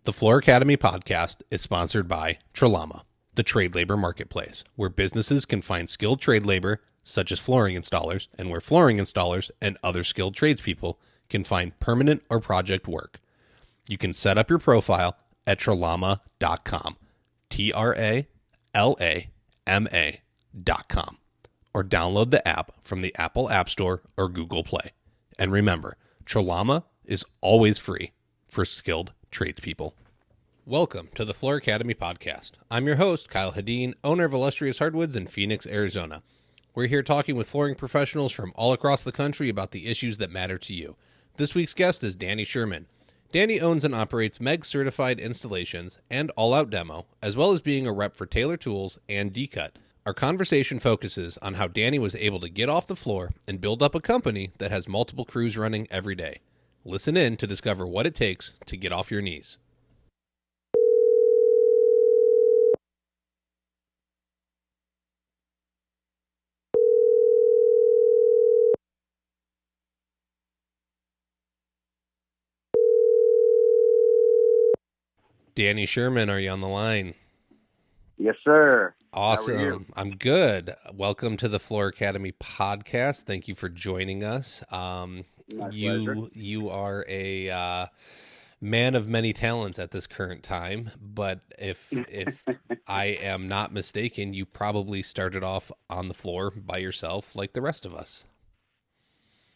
The Floor Academy podcast is sponsored by Trelama, the trade labor marketplace, where businesses can find skilled trade labor, such as flooring installers, and where flooring installers and other skilled tradespeople can find permanent or project work. You can set up your profile at trelama.com, TRALAMA.com, or download the app from the Apple App Store or Google Play. And remember, Trelama is always free for skilled tradespeople. Welcome to the Floor Academy podcast. I'm your host, Kyle Hadeen, owner of Illustrious Hardwoods in Phoenix, Arizona. We're here talking with flooring professionals from all across the country about the issues that matter to you. This week's guest is Danny Sherman. Danny owns and operates Megs certified installations and All Out Demo, as well as being a rep for Taylor Tools and D-Cut. Our conversation focuses on how Danny was able to get off the floor and build up a company that has multiple crews running every day. Listen in to discover what it takes to get off your knees. Danny Sherman, are you on the line? Yes, sir. Awesome. How are you? I'm good. Welcome to the Floor Academy podcast. Thank you for joining us. My pleasure. You are a man of many talents at this current time, but if I am not mistaken, you probably started off on the floor by yourself like the rest of us.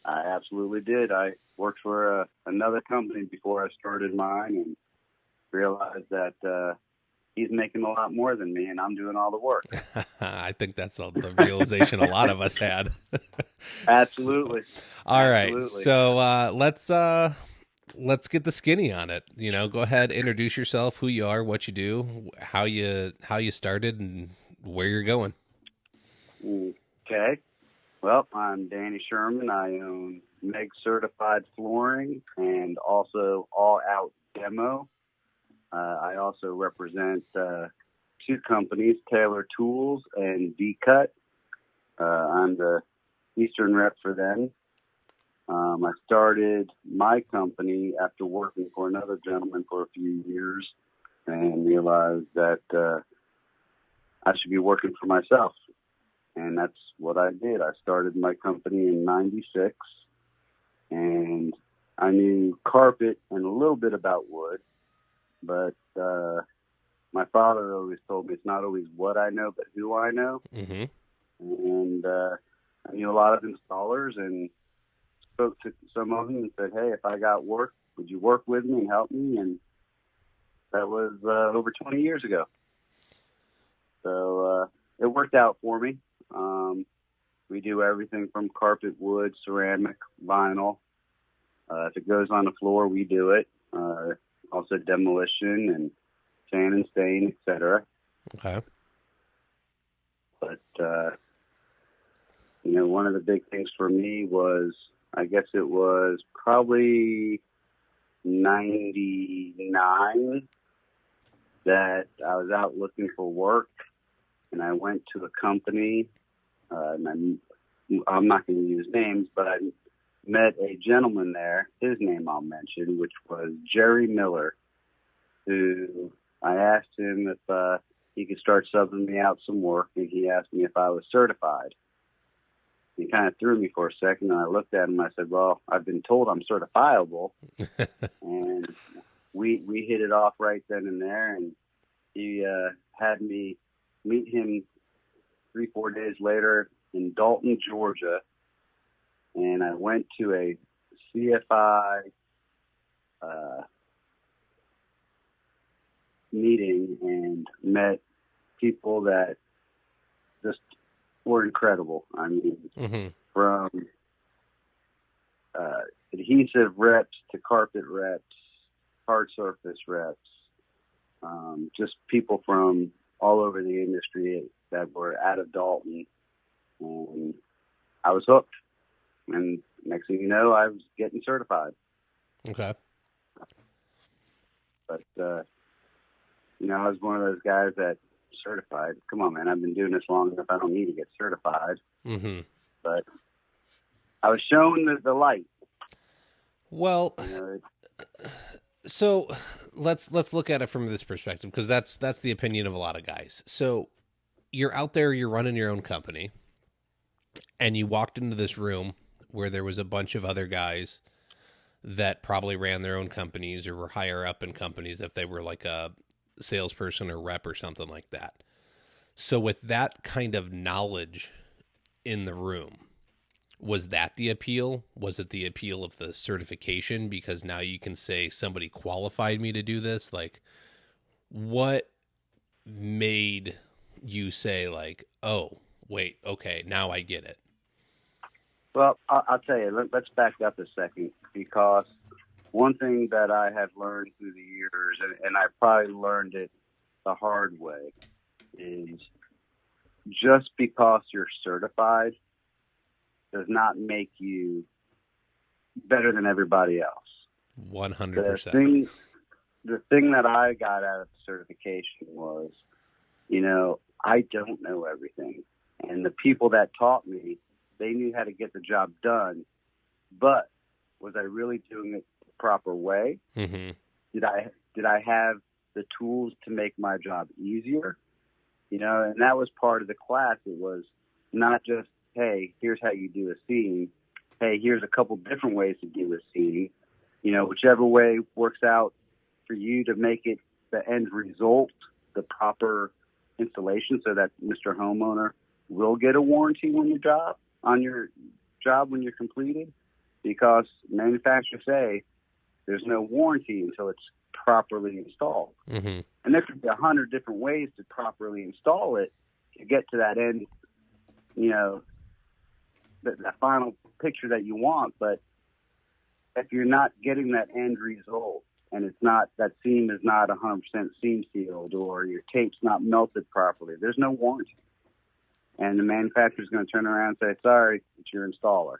I absolutely did. I worked for another company before I started mine and realized that he's making a lot more than me and I'm doing all the work. I think that's the realization a lot of us had. Absolutely. All right. Absolutely. So let's get the skinny on it. You know, go ahead, introduce yourself, who you are, what you do, how you started, and where you're going. Okay. Well, I'm Danny Sherman. I own Megs certified flooring and also All Out Demo. I also represent two companies, Taylor Tools and D-Cut. I'm the Eastern rep for them. I started my company after working for another gentleman for a few years and realized that I should be working for myself. And that's what I did. I started my company in '96, and I knew carpet and a little bit about wood. But my father always told me it's not always what I know, but who I know. Mm-hmm. And I knew a lot of installers and spoke to some of them and said, hey, if I got work, would you work with me and help me? And that was over 20 years ago. So it worked out for me. We do everything from carpet, wood, ceramic, vinyl. If it goes on the floor, we do it. Also demolition and sand and stain, etc. Okay. But, one of the big things for me was, I guess it was probably 99 that I was out looking for work, and I went to a company, and I'm not going to use names, but I met a gentleman there, his name I'll mention, which was Jerry Miller, who I asked him if he could start subbing me out some work, and he asked me if I was certified. He kind of threw me for a second, and I looked at him and I said, well, I've been told I'm certifiable. And we hit it off right then and there, and he had me meet him 3-4 days later in Dalton, Georgia. And I went to a CFI meeting and met people that just were incredible. I mean, Mm-hmm. from adhesive reps to carpet reps, hard surface reps, just people from all over the industry that were out of Dalton. And I was hooked. And next thing you know, I was getting certified. Okay. But, I was one of those guys that certified. Come on, man, I've been doing this long enough. I don't need to get certified. Mm-hmm. But I was shown the light. Well, So let's look at it from this perspective, because that's the opinion of a lot of guys. So you're out there, you're running your own company, and you walked into this room where there was a bunch of other guys that probably ran their own companies or were higher up in companies if they were like a salesperson or rep or something like that. So with that kind of knowledge in the room, was that the appeal? Was it the appeal of the certification? Because now you can say somebody qualified me to do this. Like, what made you say like, oh, wait, okay, now I get it? Well, I'll tell you, let's back up a second, because one thing that I have learned through the years, and I probably learned it the hard way, is just because you're certified does not make you better than everybody else. 100%. The thing that I got out of certification was, I don't know everything. And the people that taught me, they knew how to get the job done. But was I really doing it the proper way? Mm-hmm. Did I have the tools to make my job easier? And that was part of the class. It was not just, hey, here's how you do a scene. Hey, here's a couple different ways to do a scene. Whichever way works out for you to make it the end result, the proper installation, so that Mr. Homeowner will get a warranty when your job when you're completed, because manufacturers say there's no warranty until it's properly installed. Mm-hmm. And there could be 100 different ways to properly install it to get to that end, that final picture that you want. But if you're not getting that end result, and it's not, that seam is not 100% seam sealed, or your tape's not melted properly, there's no warranty. And the manufacturer's going to turn around and say, sorry, it's your installer.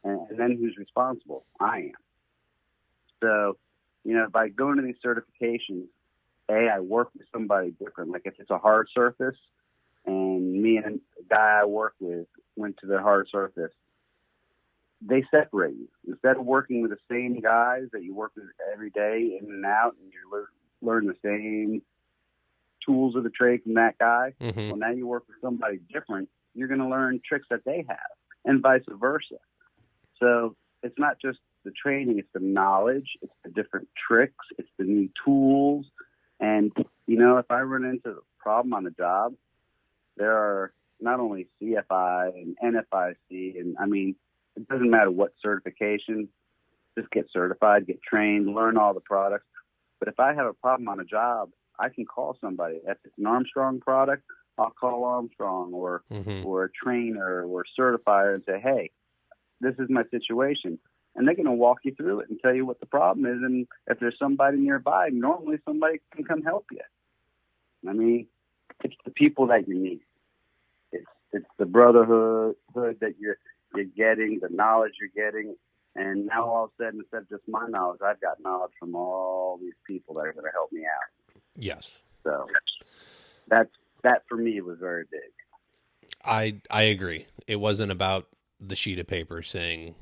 And then who's responsible? I am. So, by going to these certifications, I work with somebody different. Like if it's a hard surface and me and the guy I work with went to the hard surface, they separate you. Instead of working with the same guys that you work with every day in and out, and you learn the same tools of the trade from that guy, Mm-hmm. well, now you work with somebody different, you're going to learn tricks that they have, and vice versa. So it's not just the training, it's the knowledge, it's the different tricks, it's the new tools. And, if I run into a problem on the job, there are not only CFI and NFIC, and it doesn't matter what certification, just get certified, get trained, learn all the products. But if I have a problem on a job, I can call somebody. If it's an Armstrong product, I'll call Armstrong or a trainer or a certifier and say, hey, this is my situation. And they're going to walk you through it and tell you what the problem is. And if there's somebody nearby, normally somebody can come help you. It's the people that you meet. It's the brotherhood that you're getting, the knowledge you're getting. And now all of a sudden, instead of just my knowledge, I've got knowledge from all these people that are going to help me out. Yes. So that for me was very big. I agree. It wasn't about the sheet of paper saying,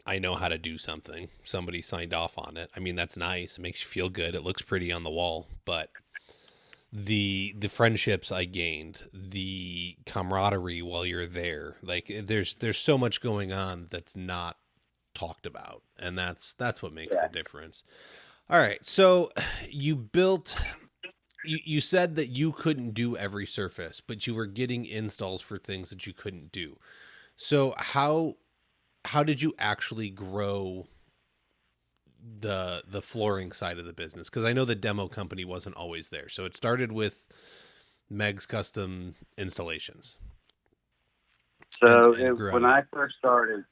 I know how to do something. Somebody signed off on it. That's nice. It makes you feel good. It looks pretty on the wall. But the friendships I gained, the camaraderie while you're there, like there's so much going on that's not talked about. And that's what makes the difference. All right. So you said that you couldn't do every surface, but you were getting installs for things that you couldn't do. So how did you actually grow the flooring side of the business? Because I know the demo company wasn't always there. So it started with Megs Custom Installations. So when I first started,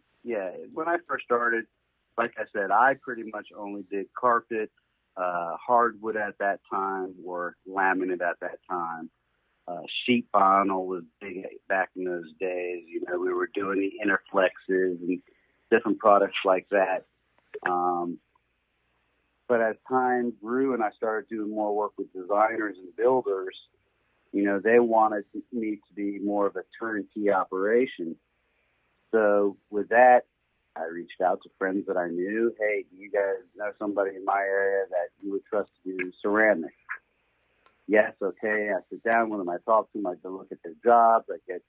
like I said, I pretty much only did carpet, hardwood at that time, or laminate at that time. Sheet vinyl was big back in those days. We were doing the Interflexes and different products like that. But as time grew and I started doing more work with designers and builders, they wanted me to be more of a turnkey operation. So with that, I reached out to friends that I knew. Hey, do you guys know somebody in my area that you would trust to do ceramic? Yes, okay. I sit down with them. I talk to them. I go look at their jobs. I get,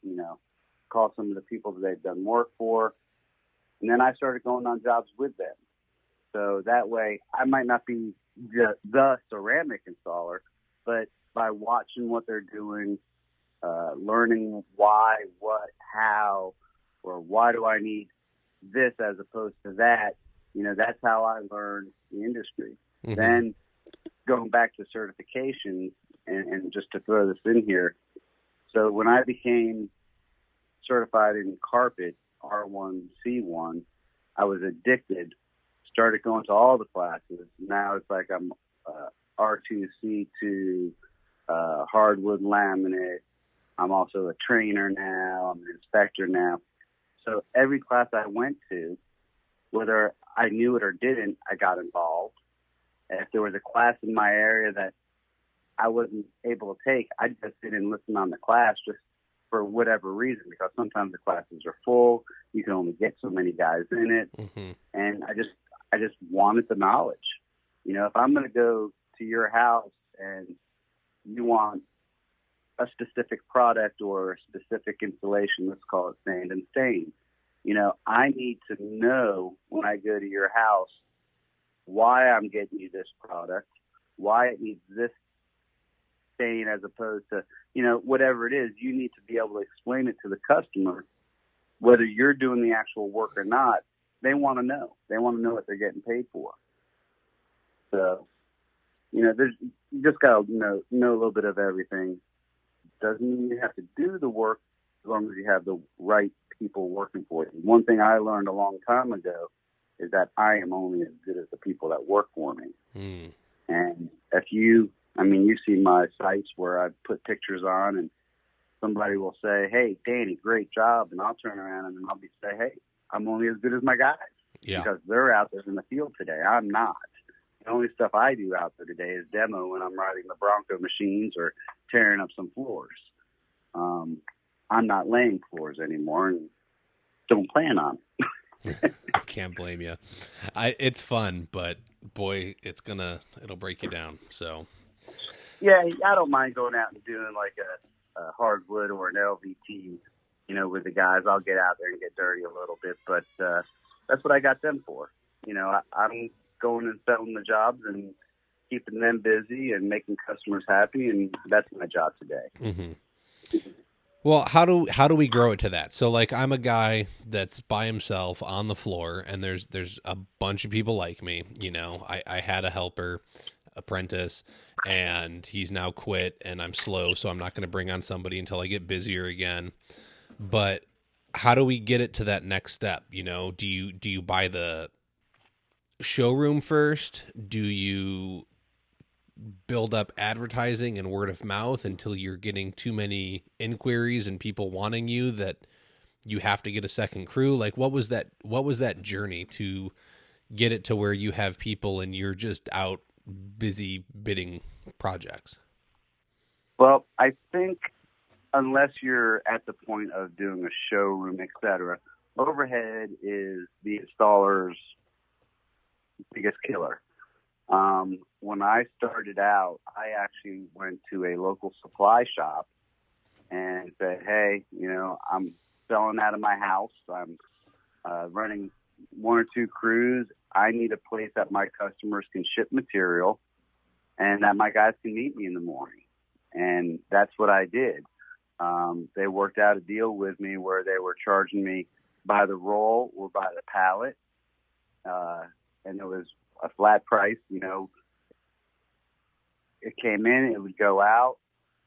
call some of the people that they've done work for. And then I started going on jobs with them. So that way, I might not be the ceramic installer, but by watching what they're doing, learning why, what, how, or why do I need this as opposed to that, that's how I learned the industry. Mm-hmm. Then going back to certification, and just to throw this in here, so when I became certified in carpet, R1, C1, I was addicted, started going to all the classes. Now it's like I'm R2, C2, hardwood laminate. I'm also a trainer now. I'm an inspector now. So every class I went to, whether I knew it or didn't, I got involved. And if there was a class in my area that I wasn't able to take, I just didn't listen on the class just for whatever reason, because sometimes the classes are full. You can only get so many guys in it. Mm-hmm. And I just wanted the knowledge. If I'm going to go to your house and you want a specific product or a specific installation, let's call it sand and stain, I need to know when I go to your house why I'm getting you this product, why it needs this stain as opposed to, whatever it is. You need to be able to explain it to the customer, whether you're doing the actual work or not. They want to know. They want to know what they're getting paid for. So, you just got to know a little bit of everything. Doesn't mean you have to do the work as long as you have the right people working for you. One thing I learned a long time ago is that I am only as good as the people that work for me. Mm. And if you see my sites where I put pictures on and somebody will say, hey, Danny, great job. And I'll turn around and I'll say, hey, I'm only as good as my guys. Yeah. Because they're out there in the field today. I'm not. The only stuff I do out there today is demo when I'm riding the Bronco machines or tearing up some floors. I'm not laying floors anymore and don't plan on it. Can't blame you. It's fun, but boy, it'll break you down. So yeah, I don't mind going out and doing like a hardwood or an LVT, with the guys. I'll get out there and get dirty a little bit, but that's what I got them for. I'm going and selling the jobs and keeping them busy and making customers happy, and that's my job today. Mm-hmm. Well, how do we grow it to that? So, like, I'm a guy that's by himself on the floor, and there's a bunch of people like me. I had a helper apprentice, and he's now quit, and I'm slow, so I'm not going to bring on somebody until I get busier again. But how do we get it to that next step? Do you buy the showroom first? Do you build up advertising and word of mouth until you're getting too many inquiries and people wanting you that you have to get a second crew? Like, what was that journey to get it to where you have people and you're just out busy bidding projects? Well, I think unless you're at the point of doing a showroom, etc., overhead is the installer's biggest killer. When I started out, I actually went to a local supply shop and said, hey, I'm selling out of my house. I'm running one or two crews. I need a place that my customers can ship material and that my guys can meet me in the morning. And that's what I did. They worked out a deal with me where they were charging me by the roll or by the pallet. And it was a flat price, It came in, it would go out.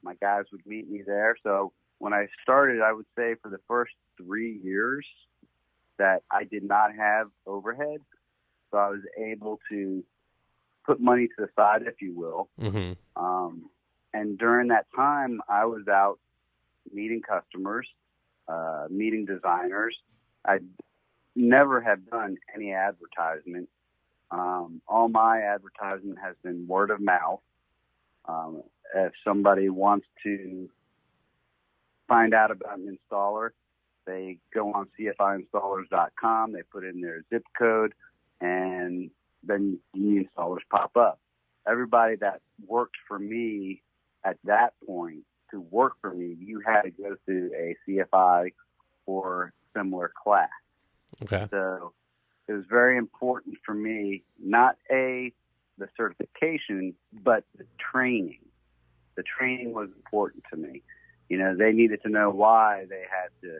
My guys would meet me there. So when I started, I would say for the first 3 years that I did not have overhead. So I was able to put money to the side, if you will. Mm-hmm. And during that time, I was out meeting customers, meeting designers. I never have done any advertisement. All my advertisement has been word of mouth. If somebody wants to find out about an installer, They go on cfiinstallers.com, they put in their zip code, and then new installers pop up. Everybody that worked for me at that point, to work for me, you had to go through a CFI or similar class. Okay. So it was very important for me, not the certification, but the training. The training was important to me. You know, they needed to know why they had to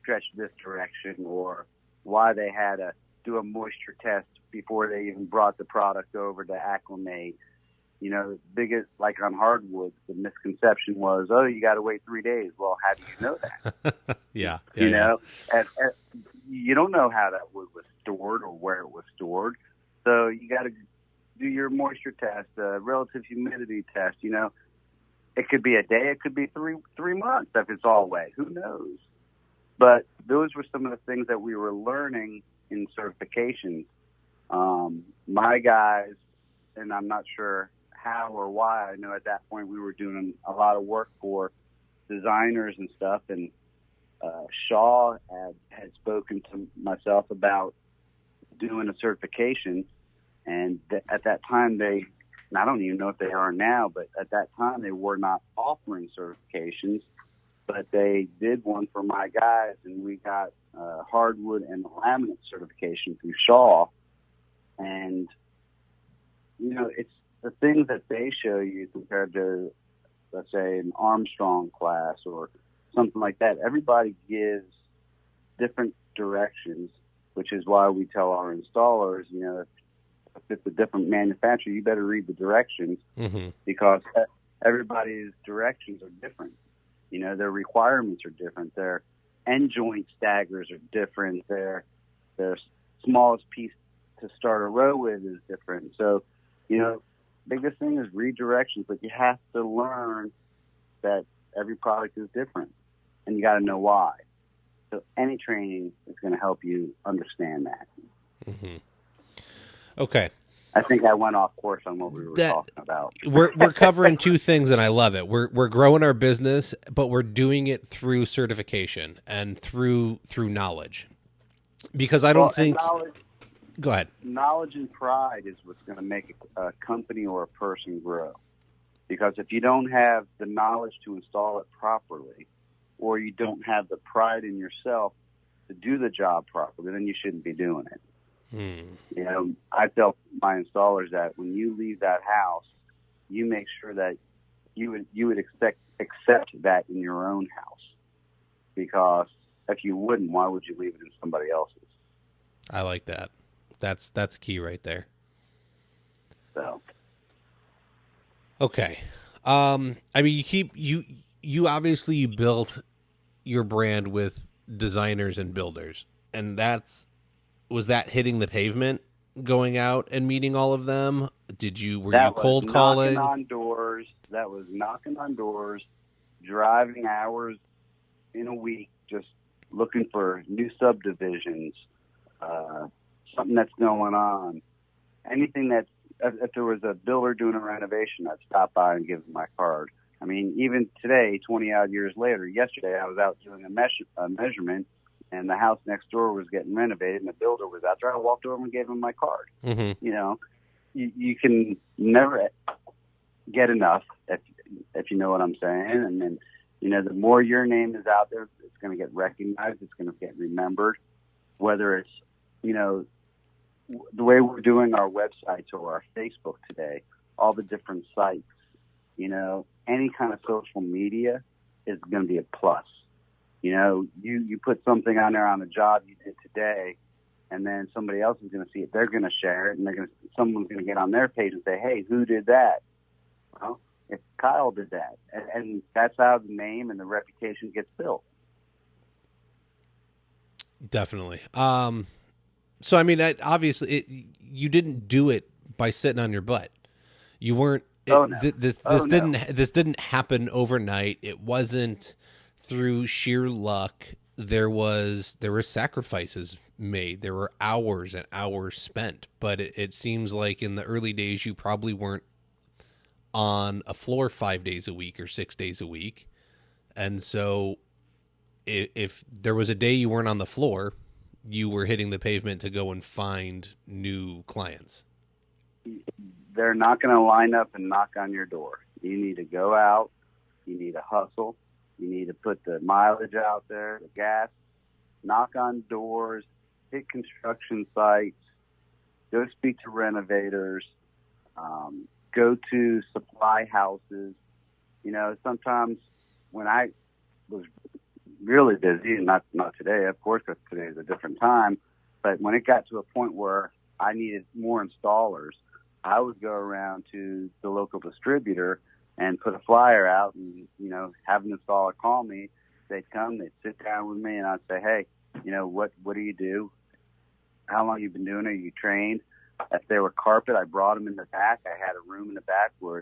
stretch this direction or why they had to do a moisture test before they even brought the product over to acclimate. You know, the biggest, like on hardwoods, the misconception was, oh, you got to wait 3 days. Well, how do you know that? Yeah. You know, and you don't know how that wood was stored or where it was stored. So you got to do your moisture test, relative humidity test. You know, it could be a day, it could be three months if it's all wet. Who knows? But those were some of the things that we were learning in certifications. My guys, and I'm not sure how or why, I know at that point we were doing a lot of work for designers and stuff, and Shaw had spoken to myself about doing a certification, and at that time and I don't even know if they are now, but at that time they were not offering certifications, but they did one for my guys, and we got hardwood and laminate certification through Shaw. And, you know, it's the things that they show you compared to, let's say, an Armstrong class or something like that. Everybody gives different directions, which is why we tell our installers, you know, if it's a different manufacturer, you better read the directions, because everybody's directions are different. You know, their requirements are different. Their end joint staggers are different. Their smallest piece to start a row with is different. So, you know, biggest thing is read directions, but you have to learn that every product is different, and you got to know why. So any training is going to help you understand that. Okay. I think I went off course on what we were talking about. We're covering two things, and I love it. We're growing our business, but we're doing it through certification and through knowledge. Because I don't think. Go ahead. Knowledge and pride is what's going to make a company or a person grow. Because if you don't have the knowledge to install it properly, or you don't have the pride in yourself to do the job properly, then you shouldn't be doing it. You know, I tell my installers that when you leave that house, you make sure that you would accept that in your own house. Because if you wouldn't, why would you leave it in somebody else's? I like that. That's key right there. So, okay. I mean, you obviously you built your brand with designers and builders, and was that hitting the pavement, going out and meeting all of them? Were you cold calling? That was knocking on doors, driving hours in a week, just looking for new subdivisions, something that's going on. Anything if there was a builder doing a renovation, I'd stop by and give them my card. I mean, even today, 20 odd years later, yesterday I was out doing a measurement, and the house next door was getting renovated, and the builder was out there. I walked over and gave him my card. You know, you can never get enough, if you know what I'm saying. And then, you know, the more your name is out there, it's going to get recognized. It's going to get remembered. Whether it's, you know, the way we're doing our websites or our Facebook today, all the different sites, you know, any kind of social media is going to be a plus. You know, you put something on there on a job you did today, and then somebody else is going to see it. They're going to share it, and someone's going to get on their page and say, "Hey, who did that?" Well, if Kyle did that, and that's how the name and the reputation gets built. Definitely. So I mean, obviously, you didn't do it by sitting on your butt. You weren't. This didn't happen overnight. It wasn't through sheer luck. There were sacrifices made. There were hours and hours spent. But it seems like in the early days, you probably weren't on a floor 5 days a week or 6 days a week. And so if there was a day you weren't on the floor, you were hitting the pavement to go and find new clients. They're not going to line up and knock on your door. You need to go out. You need to hustle. You need to put the mileage out there, the gas, knock on doors, hit construction sites, go speak to renovators, go to supply houses. You know, sometimes when I was really busy, and not today, of course, because today is a different time, but when it got to a point where I needed more installers, I would go around to the local distributor and put a flyer out and, you know, have an installer call me. They'd come, they'd sit down with me, and I'd say, hey, you know, what do you do? How long you been doing it? Are you trained? If they were carpet, I brought them in the back. I had a room in the back where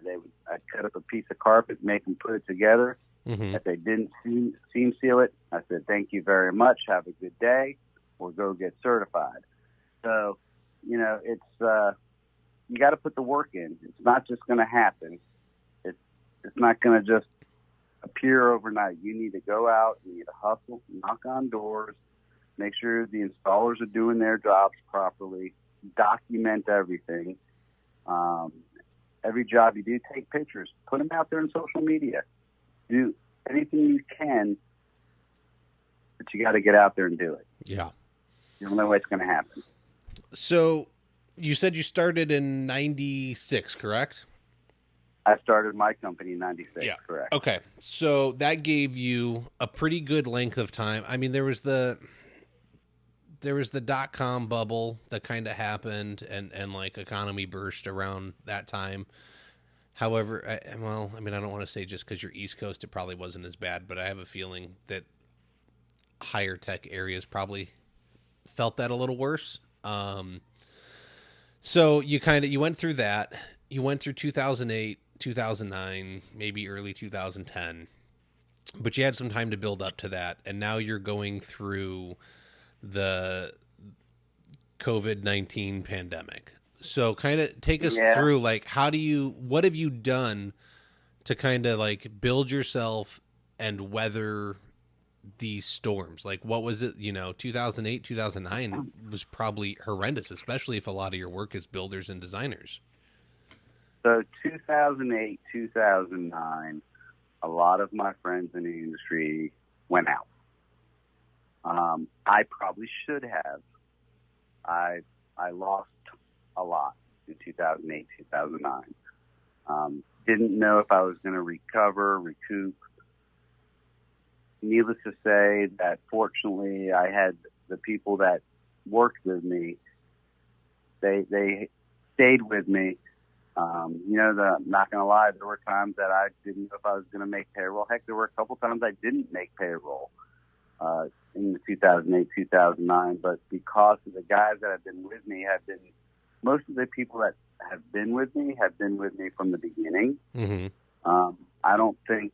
I'd cut up a piece of carpet, make them put it together. Mm-hmm. If they didn't seam seal it, I said, thank you very much. Have a good day, or go get certified. So, you know, it's you got to put the work in. It's not just going to happen. It's not going to just appear overnight. You need to go out, you need to hustle, knock on doors, make sure the installers are doing their jobs properly, document everything. Every job you do, take pictures, put them out there on social media. Do anything you can, but you got to get out there and do it. Yeah. You don't know what's going to happen. So you said you started in 96, correct? I started my company in 96, yeah. Correct. Okay. So that gave you a pretty good length of time. I mean, there was the .com bubble that kind of happened and like economy burst around that time. However, I don't want to say just because you're East Coast, it probably wasn't as bad, but I have a feeling that higher tech areas probably felt that a little worse. So you went through that. You went through 2008, 2009, maybe early 2010, but you had some time to build up to that. And now you're going through the COVID-19 pandemic. So kind of take us through, like, what have you done to kind of like build yourself and weather these storms? Like, what was it, 2008, 2009 was probably horrendous, especially if a lot of your work is builders and designers. So 2008, 2009, a lot of my friends in the industry went out. I probably should have. I lost a lot in 2008, 2009. Didn't know if I was going to recoup. Needless to say that fortunately I had the people that worked with me. They stayed with me. I'm not going to lie, there were times that I didn't know if I was going to make payroll. Heck, there were a couple times I didn't make payroll in 2008, 2009. But because of the guys that have been with me most of the people that have been with me from the beginning. Mm-hmm. I don't think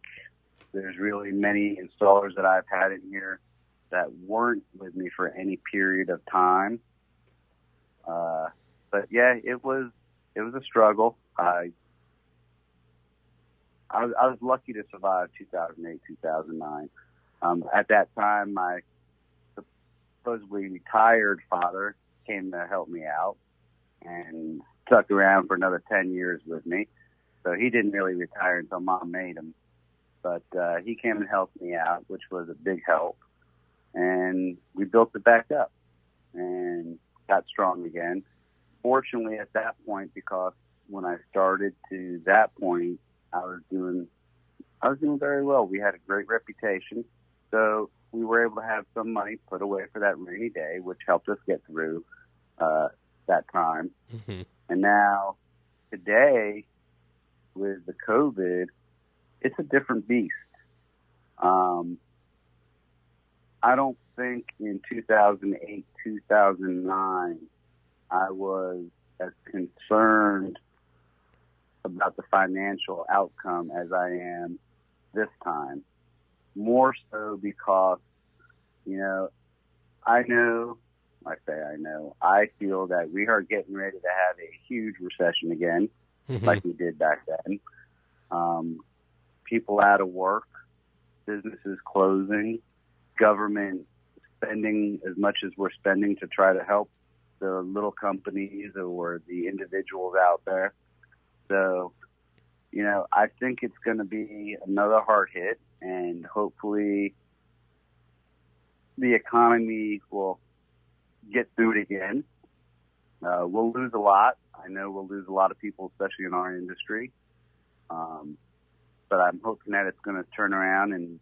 there's really many installers that I've had in here that weren't with me for any period of time. But yeah, it was a struggle. I was lucky to survive 2008, 2009. At that time, my supposedly retired father came to help me out and stuck around for another 10 years with me. So he didn't really retire until Mom made him. But he came and helped me out, which was a big help. And we built it back up and got strong again. Fortunately, at that point, because when I started to that point, I was doing very well. We had a great reputation. So we were able to have some money put away for that rainy day, which helped us get through that time. Mm-hmm. And now, today, with the COVID, it's a different beast. I don't think in 2008, 2009, I was as concerned about the financial outcome as I am this time. More so because, I feel that we are getting ready to have a huge recession again, Mm-hmm. like we did back then. People out of work, businesses closing, government spending as much as we're spending to try to help the little companies or the individuals out there. So, I think it's going to be another hard hit, and hopefully the economy will get through it again. We'll lose a lot. I know we'll lose a lot of people, especially in our industry. But I'm hoping that it's going to turn around and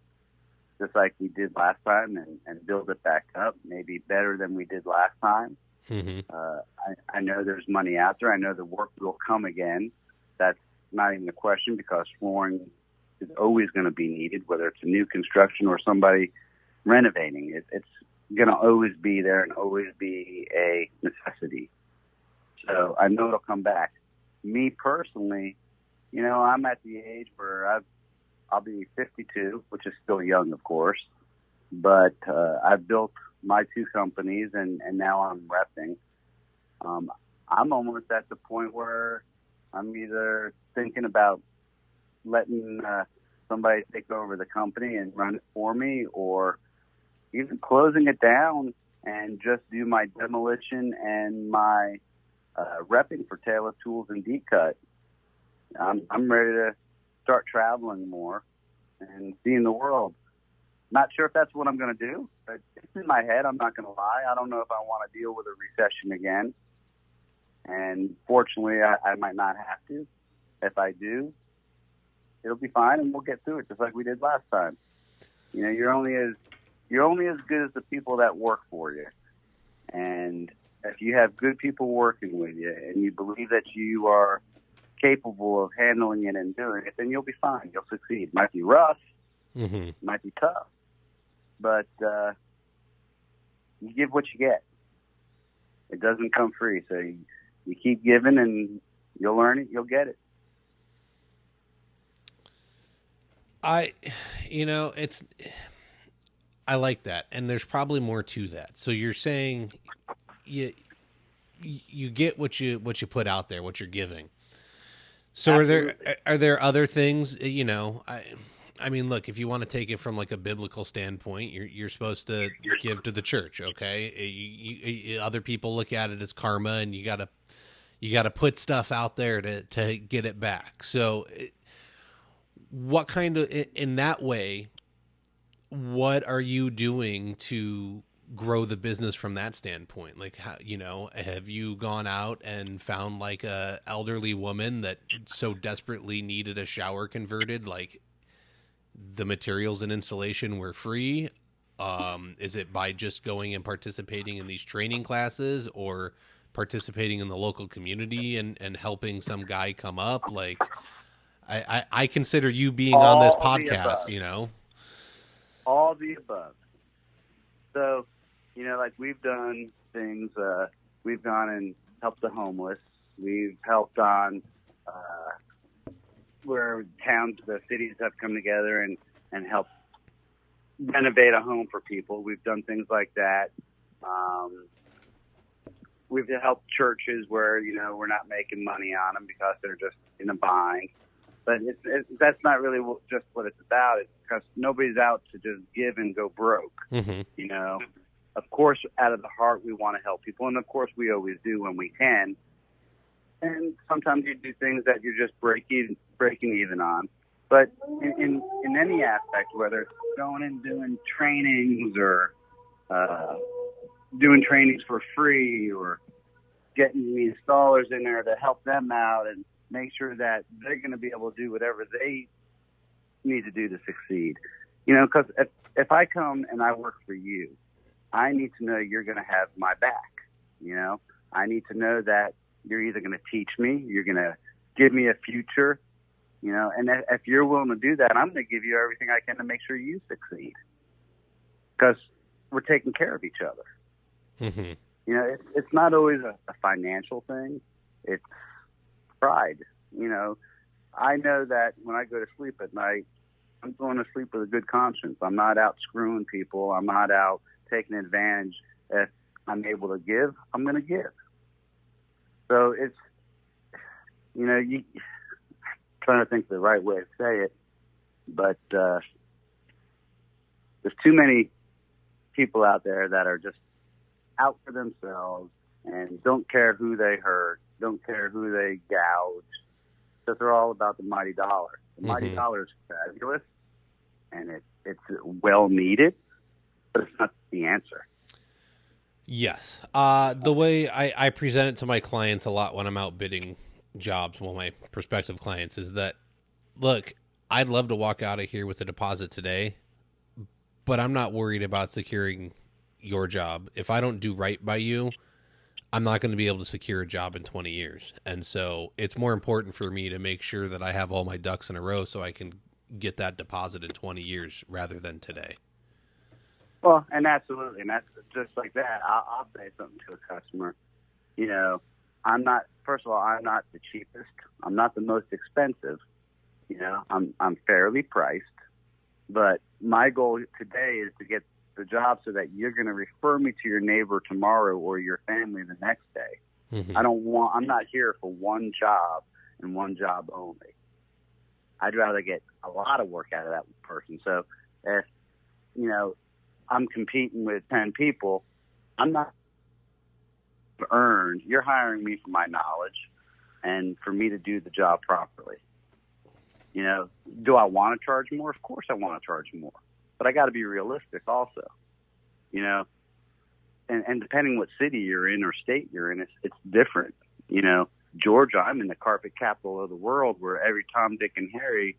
just like we did last time and build it back up, maybe better than we did last time. Mm-hmm. I know there's money out there. I know the work will come again. That's not even a question because flooring is always going to be needed, whether it's a new construction or somebody renovating. It's going to always be there and always be a necessity. So I know it'll come back. Me personally, I'm at the age where I'll be 52, which is still young, of course. But I've built my 2 companies, and now I'm repping. I'm almost at the point where I'm either thinking about letting somebody take over the company and run it for me, or even closing it down and just do my demolition and my repping for Taylor Tools and Deep Cut. I'm ready to start traveling more and seeing the world. Not sure if that's what I'm going to do, but it's in my head. I'm not going to lie. I don't know if I want to deal with a recession again. And fortunately, I might not have to. If I do, it'll be fine, and we'll get through it just like we did last time. You're only as good as the people that work for you. And if you have good people working with you and you believe that you are capable of handling it and doing it, then you'll be fine. You'll succeed. It might be rough. Mm-hmm. It might be tough. But you give what you get. It doesn't come free. So you keep giving and you'll learn it. You'll get it. I like that. And there's probably more to that. So you're saying you get what you put out there, what you're giving. So Absolutely. are there other things, I mean, look, if you want to take it from like a biblical standpoint, you're supposed to give to the church. Okay. Other people look at it as karma, and you gotta put stuff out there to get it back. So what kind of, in that way, what are you doing to grow the business from that standpoint? Like, how, have you gone out and found like a elderly woman that so desperately needed a shower converted, like the materials and installation were free? Is it by just going and participating in these training classes, or participating in the local community and helping some guy come up? Like, I consider you being on this podcast, All the above. So, like we've done things, we've gone and helped the homeless. We've helped on where towns, the cities have come together and helped renovate a home for people. We've done things like that. We've helped churches where, we're not making money on them because they're just in a bind. But that's not really just what it's about. It's because nobody's out to just give and go broke. Mm-hmm. Of course, out of the heart, we want to help people. And of course, we always do when we can. And sometimes you do things that you're just breaking even on. But in any aspect, whether it's going and doing trainings or doing trainings for free, or getting the installers in there to help them out and make sure that they're going to be able to do whatever they need to do to succeed. Because if I come and I work for you, I need to know you're going to have my back. I need to know that you're either going to teach me, you're going to give me a future, and if you're willing to do that, I'm going to give you everything I can to make sure you succeed, because we're taking care of each other. Mm-hmm. It's not always a financial thing. It's pride. I know that when I go to sleep at night, I'm going to sleep with a good conscience. I'm not out screwing people. I'm not out taking advantage. If I'm able to give, I'm going to give. So it's, you trying to think of the right way to say it, but there's too many people out there that are just out for themselves and don't care who they hurt, don't care who they gouge, because they're all about the mighty dollar. The mighty dollar is fabulous, and it's well needed, but it's not the answer. Yes. The way I present it to my clients a lot when I'm out bidding jobs, well, my prospective clients, is that, look, I'd love to walk out of here with a deposit today, but I'm not worried about securing your job. If I don't do right by you, I'm not going to be able to secure a job in 20 years. And so it's more important for me to make sure that I have all my ducks in a row so I can get that deposit in 20 years rather than today. Well, and absolutely. And that's just like that. I'll say something to a customer. You know, first of all, I'm not the cheapest. I'm not the most expensive. You know, I'm fairly priced. But my goal today is to get the job so that you're going to refer me to your neighbor tomorrow or your family the next day. Mm-hmm. I'm not here for one job and one job only. I'd rather get a lot of work out of that person. So if, you know, I'm competing with 10 people, I'm not earned. You're hiring me for my knowledge and for me to do the job properly. You know, do I want to charge more? Of course I want to charge more. But I got to be realistic also, you know, and depending what city you're in or state you're in, it's different. You know, Georgia, I'm in the carpet capital of the world where every Tom, Dick, and Harry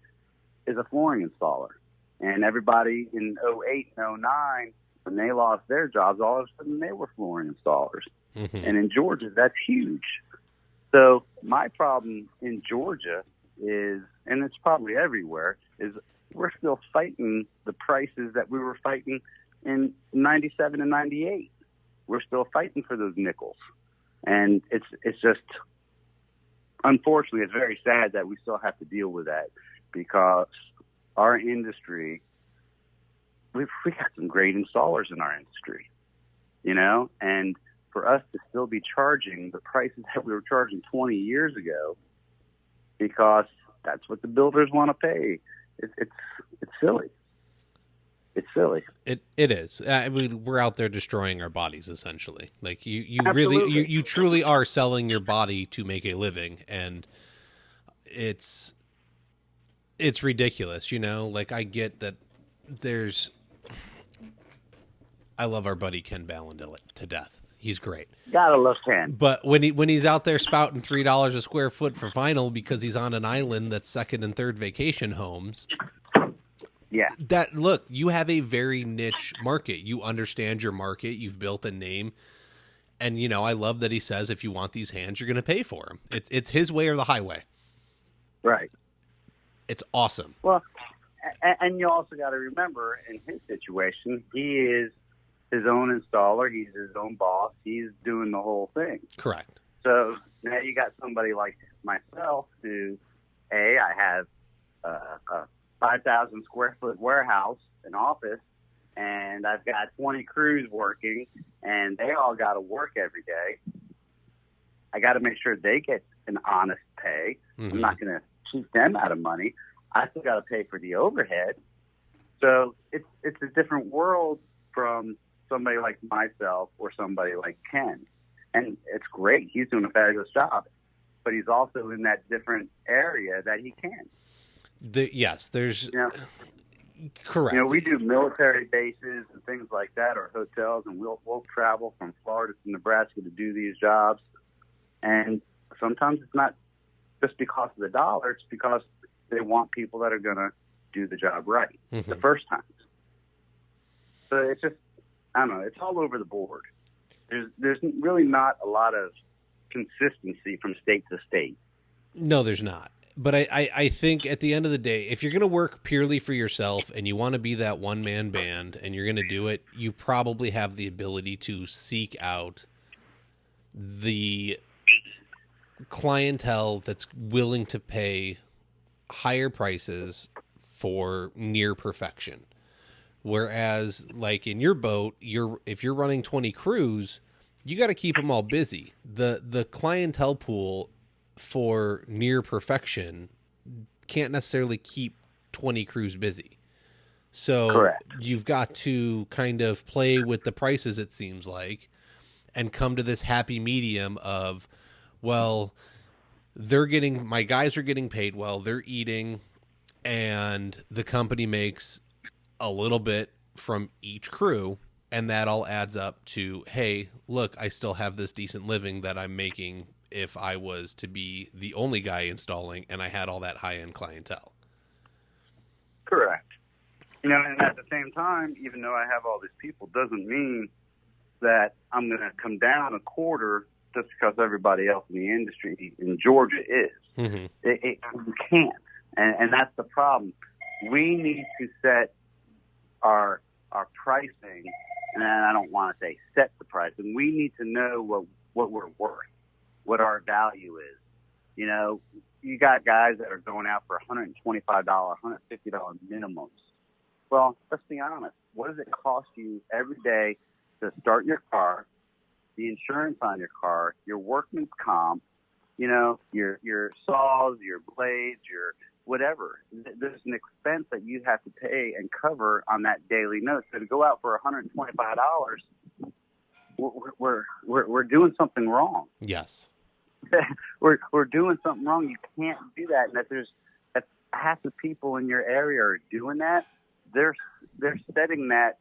is a flooring installer. And everybody in 08 and 09, when they lost their jobs, all of a sudden they were flooring installers. Mm-hmm. And in Georgia, that's huge. So my problem in Georgia is, and it's probably everywhere, is we're still fighting the prices that we were fighting in 97 and 98. We're still fighting for those nickels. And it's just, unfortunately, it's very sad that we still have to deal with that because our industry, we got some great installers in our industry, you know, and for us to still be charging the prices that we were charging 20 years ago because that's what the builders want to pay. It's silly. It's silly. It is. I mean, we're out there destroying our bodies essentially. Like you Absolutely. really, you truly are selling your body to make a living, and it's ridiculous. You know, like I get that. I love our buddy Ken Ballandil to death. He's great. Gotta love Ken. But when he's out there spouting $3 a square foot for vinyl because he's on an island that's second and third vacation homes. Yeah. Look, you have a very niche market. You understand your market. You've built a name. And, you know, I love that he says, if you want these hands, you're going to pay for them. It's his way or the highway. Right. It's awesome. Well, and you also got to remember in his situation, he is his own installer. He's his own boss. He's doing the whole thing. Correct. So now you got somebody like myself who, I have a 5,000 square foot warehouse, an office, and I've got 20 crews working, and they all got to work every day. I got to make sure they get an honest pay. Mm-hmm. I'm not going to keep them out of money. I still got to pay for the overhead. So it's a different world from somebody like myself or somebody like Ken. And it's great. He's doing a fabulous job. But he's also in that different area that he can. Yes, there's... You know, correct. You know, we do military bases and things like that, or hotels, and we'll travel from Florida to Nebraska to do these jobs. And sometimes it's not just because of the dollar. It's because they want people that are going to do the job right the first time. So it's just, I don't know, it's all over the board. There's really not a lot of consistency from state to state. No, there's not. But I think at the end of the day, if you're going to work purely for yourself and you want to be that one-man band and you're going to do it, you probably have the ability to seek out the clientele that's willing to pay higher prices for near perfection. Whereas, like in your boat, if you're running 20 crews, you got to keep them all busy. The clientele pool for near perfection can't necessarily keep 20 crews busy. So Correct. you've got to kind of play with the prices, it seems like, and come to this happy medium of, well, my guys are getting paid well, they're eating, and the company makes a little bit from each crew, and that all adds up to, hey, look, I still have this decent living that I'm making if I was to be the only guy installing and I had all that high-end clientele. Correct. You know, and at the same time, even though I have all these people, doesn't mean that I'm going to come down a quarter just because everybody else in the industry in Georgia is. Mm-hmm. You can't. And that's the problem. We need to set our pricing, and I don't want to say set the price, and we need to know what we're worth, what our value is. You know, you got guys that are going out for $125, $150 minimums. Well, let's be honest. What does it cost you every day to start your car, the insurance on your car, your workman's comp, you know, your saws, your blades, your whatever? There's an expense that you have to pay and cover on that daily note. So to go out for $125, we're doing something wrong. Yes. we're doing something wrong. You can't do that. And if half the people in your area are doing that, they're setting that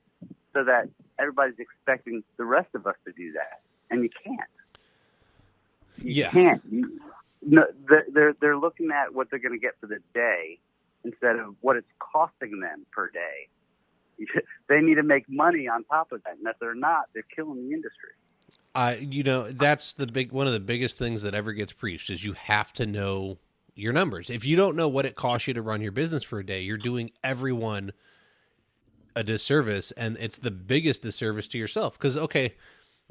so that everybody's expecting the rest of us to do that, and you can't. You can't. No, they're looking at what they're going to get for the day instead of what it's costing them per day. They need to make money on top of that, and if they're not, they're killing the industry. You know, that's one of the biggest things that ever gets preached is you have to know your numbers. If you don't know what it costs you to run your business for a day, you're doing everyone a disservice, and it's the biggest disservice to yourself. Because, okay,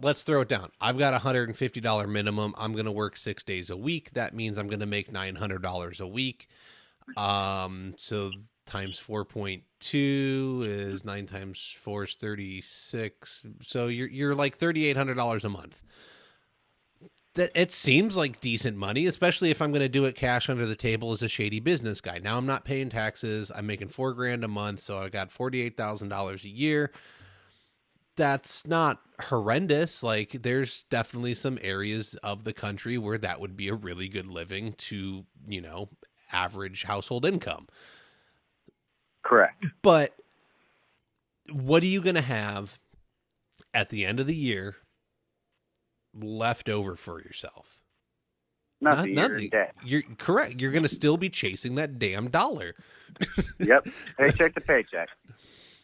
let's throw it down. I've got $150 minimum. I'm going to work 6 days a week. That means I'm going to make $900 a week. So times 4.2 is 9 times 4 is 36. So you're like $3,800 a month. That it seems like decent money, especially if I'm going to do it cash under the table as a shady business guy. Now I'm not paying taxes. I'm making $4,000 a month, so I got $48,000 a year. That's not horrendous. Like, there's definitely some areas of the country where that would be a really good living to, you know, average household income. Correct. But what are you going to have at the end of the year left over for yourself? Nothing. You're correct. You're going to still be chasing that damn dollar. Yep. Paycheck to paycheck.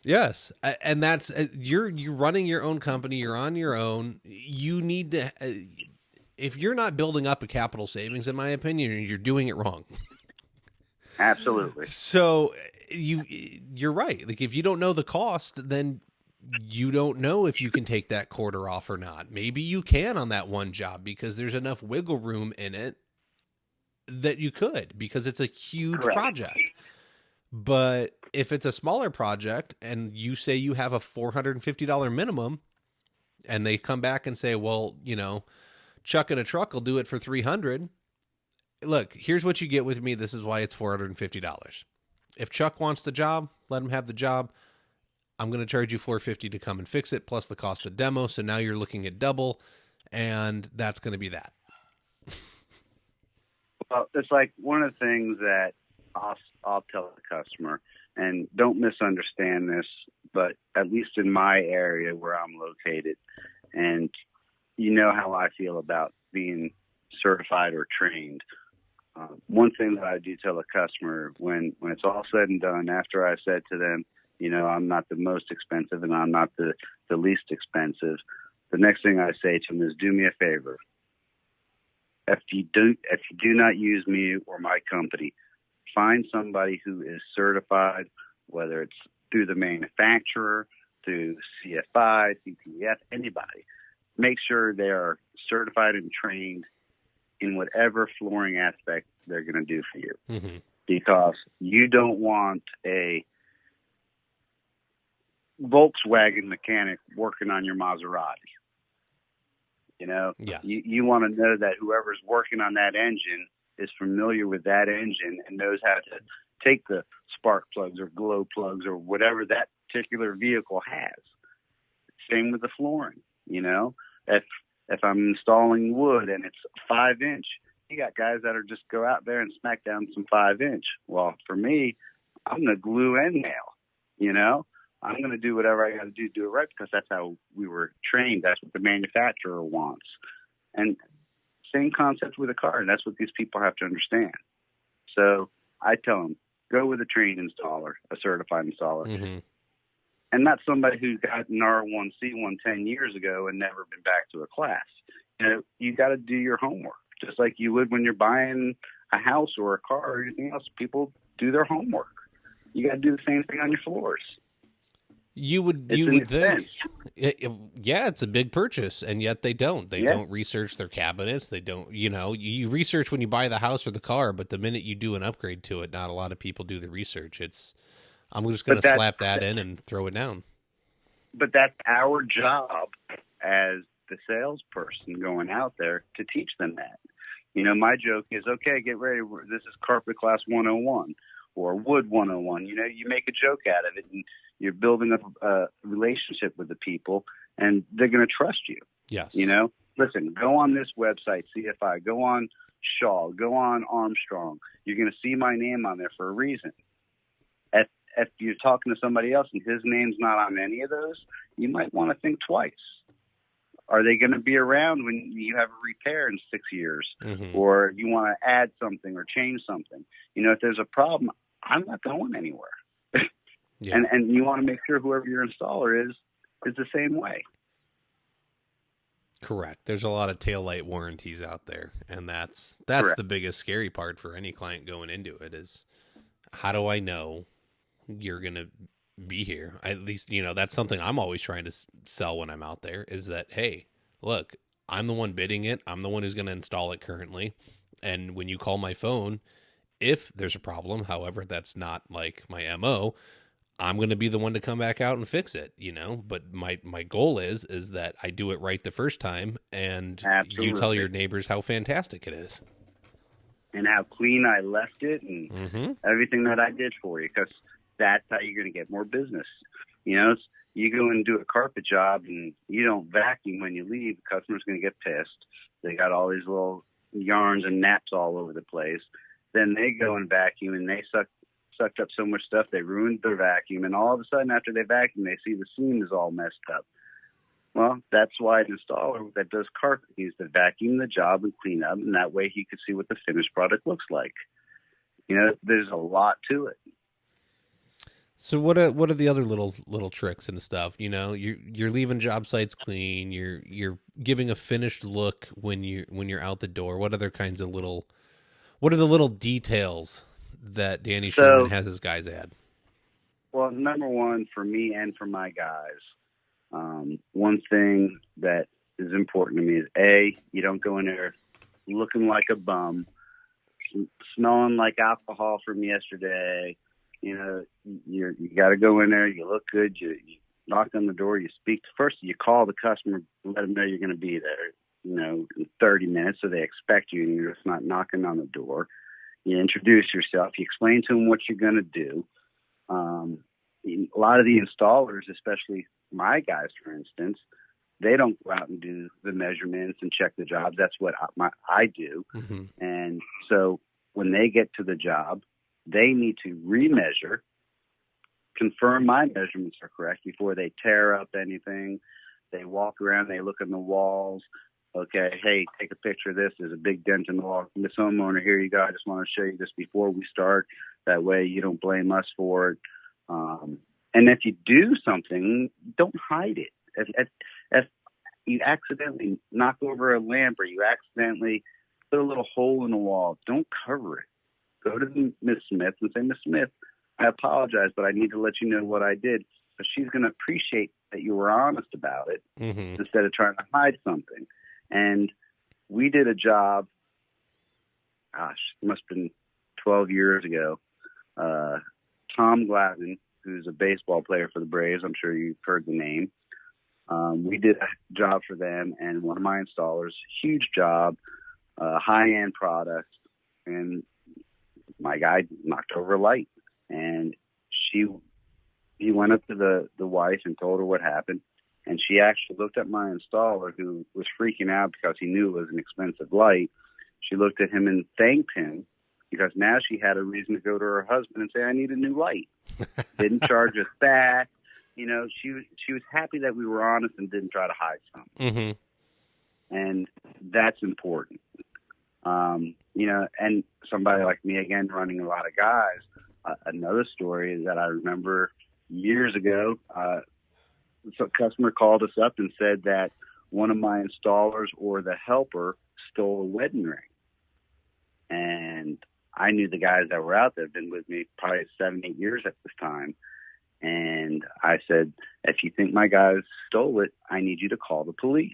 Yes. And that's, you're running your own company. You're on your own. You need to, if you're not building up a capital savings, in my opinion, you're doing it wrong. Absolutely. So you're right. Like, if you don't know the cost, then you don't know if you can take that quarter off or not. Maybe you can on that one job because there's enough wiggle room in it that you could, because it's a huge project. But if it's a smaller project and you say you have a $450 minimum and they come back and say, well, you know, Chuck in a truck will do it for $300. Look, here's what you get with me. This is why it's $450. If Chuck wants the job, let him have the job. I'm going to charge you $450 to come and fix it, plus the cost of demo. So now you're looking at double, and that's going to be that. Well, it's like one of the things that I'll tell the customer, and don't misunderstand this, but at least in my area where I'm located, and you know how I feel about being certified or trained. One thing that I do tell a customer when it's all said and done, after I said to them, you know, I'm not the most expensive and I'm not the least expensive, the next thing I say to them is, do me a favor. If you do not use me or my company, find somebody who is certified, whether it's through the manufacturer, through CFI, CTF, anybody. Make sure they are certified and trained in whatever flooring aspect they're going to do for you. Mm-hmm. Because you don't want a Volkswagen mechanic working on your Maserati. You know, yes. You want to know that whoever's working on that engine is familiar with that engine and knows how take the spark plugs or glow plugs or whatever that particular vehicle has. Same with the flooring. If I'm installing wood and it's 5-inch, you got guys that are just go out there and smack down some 5-inch. Well, for me, I'm going to glue and nail. I'm going to do whatever I got to do it right, because that's how we were trained. That's what the manufacturer wants. And same concept with a car, and that's what these people have to understand. So I tell them, go with a trained installer, a certified installer, and not somebody who got an R1C1 10 years ago and never been back to a class. You got to do your homework, just like you would when you're buying a house or a car or anything else. People do their homework. You got to do the same thing on your floors. You would think, yeah, it's a big purchase, and yet they don't. They don't research their cabinets. They don't, you research when you buy the house or the car, but the minute you do an upgrade to it, not a lot of people do the research. I'm just going to slap that in and throw it down. But that's our job as the salesperson going out there to teach them that. My joke is, okay, get ready. This is carpet class 101 or wood 101. You make a joke out of it, and you're building up a relationship with the people, and they're going to trust you. Yes. Listen, go on this website, CFI, go on Shaw, go on Armstrong. You're going to see my name on there for a reason. If you're talking to somebody else and his name's not on any of those, you might want to think twice. Are they going to be around when you have a repair in 6 years, or you want to add something or change something? If there's a problem, I'm not going anywhere. Yeah. And you want to make sure whoever your installer is the same way. Correct. There's a lot of taillight warranties out there, and that's the biggest scary part for any client going into it is, how do I know you're going to be here? At least, that's something I'm always trying to sell when I'm out there, is that, hey, look, I'm the one bidding it. I'm the one who's going to install it currently. And when you call my phone, if there's a problem, however, that's not like my MO, I'm going to be the one to come back out and fix it, but my goal is that I do it right the first time, and Absolutely. You tell your neighbors how fantastic it is. And how clean I left it, and everything that I did for you, because that's how you're going to get more business. You go and do a carpet job and you don't vacuum when you leave, the customer's going to get pissed. They got all these little yarns and naps all over the place. Then they go and vacuum, and they sucked up so much stuff, they ruined their vacuum. And all of a sudden, after they vacuum, they see the seam is all messed up. Well, that's why an installer that does carpet needs to vacuum the job and clean up, and that way he could see what the finished product looks like. There's a lot to it. So what are the other little tricks and stuff? You're leaving job sites clean. You're giving a finished look when you're out the door. What other kinds of what are the little details that Danny Sherman has his guys add? Well, number one for me and for my guys, one thing that is important to me is you don't go in there looking like a bum, smelling like alcohol from yesterday. You got to go in there. You look good. You knock on the door. You speak. First, you call the customer, let them know you're going to be there, in 30 minutes, so they expect you, and you're just not knocking on the door. You introduce yourself. You explain to them what you're going to do. A lot of the installers, especially my guys, for instance, they don't go out and do the measurements and check the jobs. That's what I do. And so when they get to the job, they need to remeasure, confirm my measurements are correct before they tear up anything. They walk around, they look in the walls. Okay, hey, take a picture of this. There's a big dent in the wall. This homeowner, here you go. I just want to show you this before we start. That way you don't blame us for it. And if you do something, don't hide it. If you accidentally knock over a lamp or you accidentally put a little hole in the wall, don't cover it. Go to Miss Smith and say, Miss Smith, I apologize, but I need to let you know what I did. But she's going to appreciate that you were honest about it instead of trying to hide something. And we did a job, it must have been 12 years ago. Tom Glavine, who's a baseball player for the Braves, I'm sure you've heard the name. We did a job for them, and one of my installers, huge job, high-end product, and my guy knocked over a light, and he went up to the wife and told her what happened. And she actually looked at my installer, who was freaking out because he knew it was an expensive light. She looked at him and thanked him, because now she had a reason to go to her husband and say, I need a new light. Didn't charge us back. You know, she was happy that we were honest and didn't try to hide something. Mm-hmm. And that's important. You know, and somebody like me, again, running a lot of guys, another story that I remember years ago, so a customer called us up and said that one of my installers or the helper stole a wedding ring. And I knew the guys that were out there had been with me probably 7-8 years at this time. And I said, if you think my guys stole it, I need you to call the police.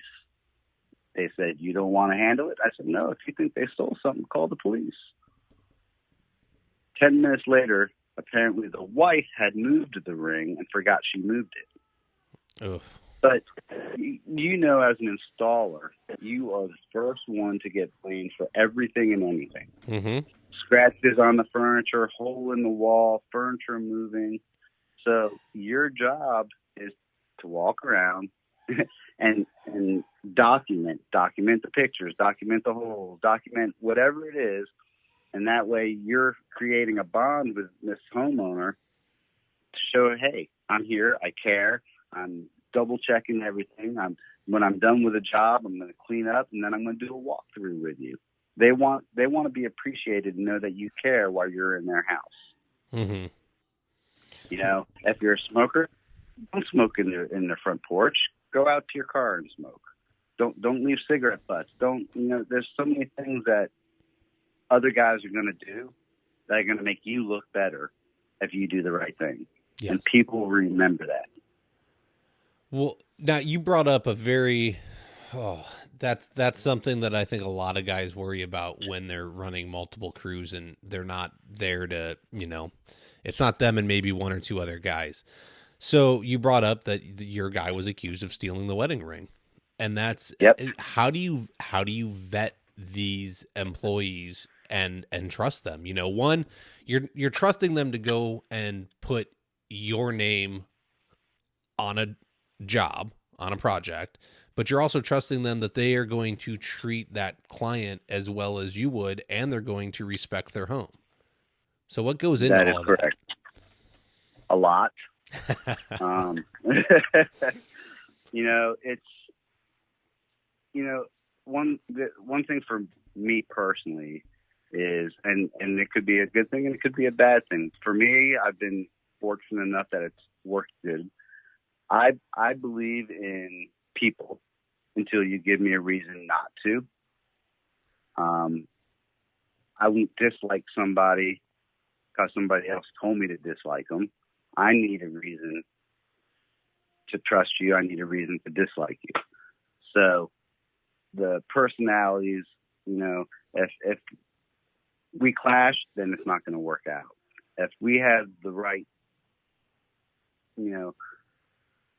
They said, you don't want to handle it? I said, no, if you think they stole something, call the police. 10 minutes later, apparently the wife had moved the ring and forgot she moved it. Oof. But, you know, as an installer, you are the first one to get blamed for everything and anything. Mm-hmm. Scratches on the furniture, hole in the wall, furniture moving. So your job is to walk around and document the pictures, document the holes, document whatever it is. And that way you're creating a bond with this homeowner to show, hey, I'm here, I care, I'm double checking everything. When I'm done with a job, I'm going to clean up, and then I'm going to do a walkthrough with you. They want to be appreciated and know that you care while you're in their house. Mm-hmm. You know, if you're a smoker, don't smoke in their front porch. Go out to your car and smoke. Don't leave cigarette butts. There's so many things that other guys are going to do that are going to make you look better if you do the right thing. Yes. And people will remember that. Well, now you brought up that's something that I think a lot of guys worry about when they're running multiple crews and they're not there to, it's not them and maybe one or two other guys. So you brought up that your guy was accused of stealing the wedding ring, and that's, yep. How do you vet these employees and trust them? One, you're trusting them to go and put your name on a job, on a project, but you're also trusting them that they are going to treat that client as well as you would, and they're going to respect their home. So what goes into all of that? That is correct. A lot. One thing for me personally is, and it could be a good thing and it could be a bad thing. For me, I've been fortunate enough that it's worked good. I believe in people until you give me a reason not to. I won't dislike somebody because somebody else told me to dislike them. I need a reason to trust you. I need a reason to dislike you. So the personalities, if we clash, then it's not going to work out. If we have the right,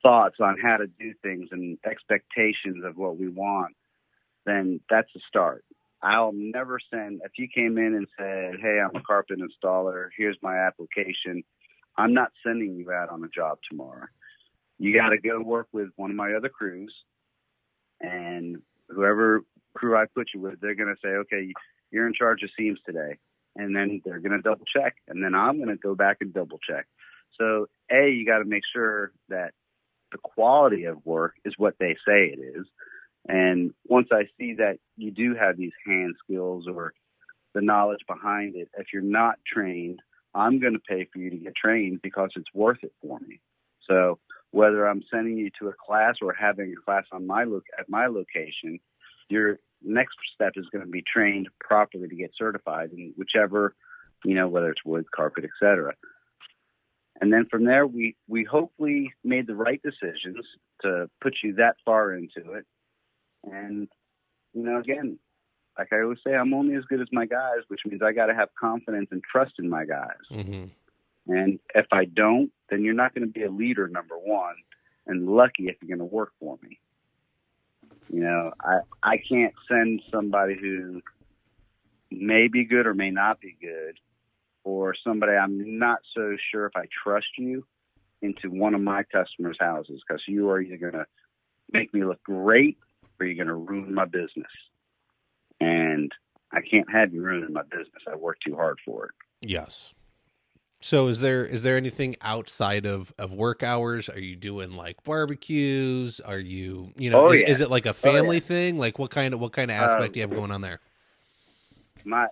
thoughts on how to do things and expectations of what we want, then that's a start. I'll never send, if you came in and said, hey, I'm a carpet installer, here's my application, I'm not sending you out on a job tomorrow. You got to go work with one of my other crews, and whoever crew I put you with, they're going to say, okay, you're in charge of seams today. And then they're going to double check, and then I'm going to go back and double check. So you got to make sure that the quality of work is what they say it is. And once I see that you do have these hand skills or the knowledge behind it, if you're not trained, I'm going to pay for you to get trained because it's worth it for me. So whether I'm sending you to a class or having a class on at my location, your next step is going to be trained properly to get certified in whichever, whether it's wood, carpet, etc. And then from there, we hopefully made the right decisions to put you that far into it. And, again, like I always say, I'm only as good as my guys, which means I got to have confidence and trust in my guys. Mm-hmm. And if I don't, then you're not going to be a leader, number one, and lucky if you're going to work for me. I can't send somebody who may be good or may not be good or somebody I'm not so sure if I trust you into one of my customers' houses, because you are either going to make me look great or you're going to ruin my business. And I can't have you ruining my business. I worked too hard for it. Yes. So is there anything outside of work hours? Are you doing like barbecues? Are you, Oh, is yeah. it like a Oh, family yeah. thing? Like what kind of aspect do you have going on there?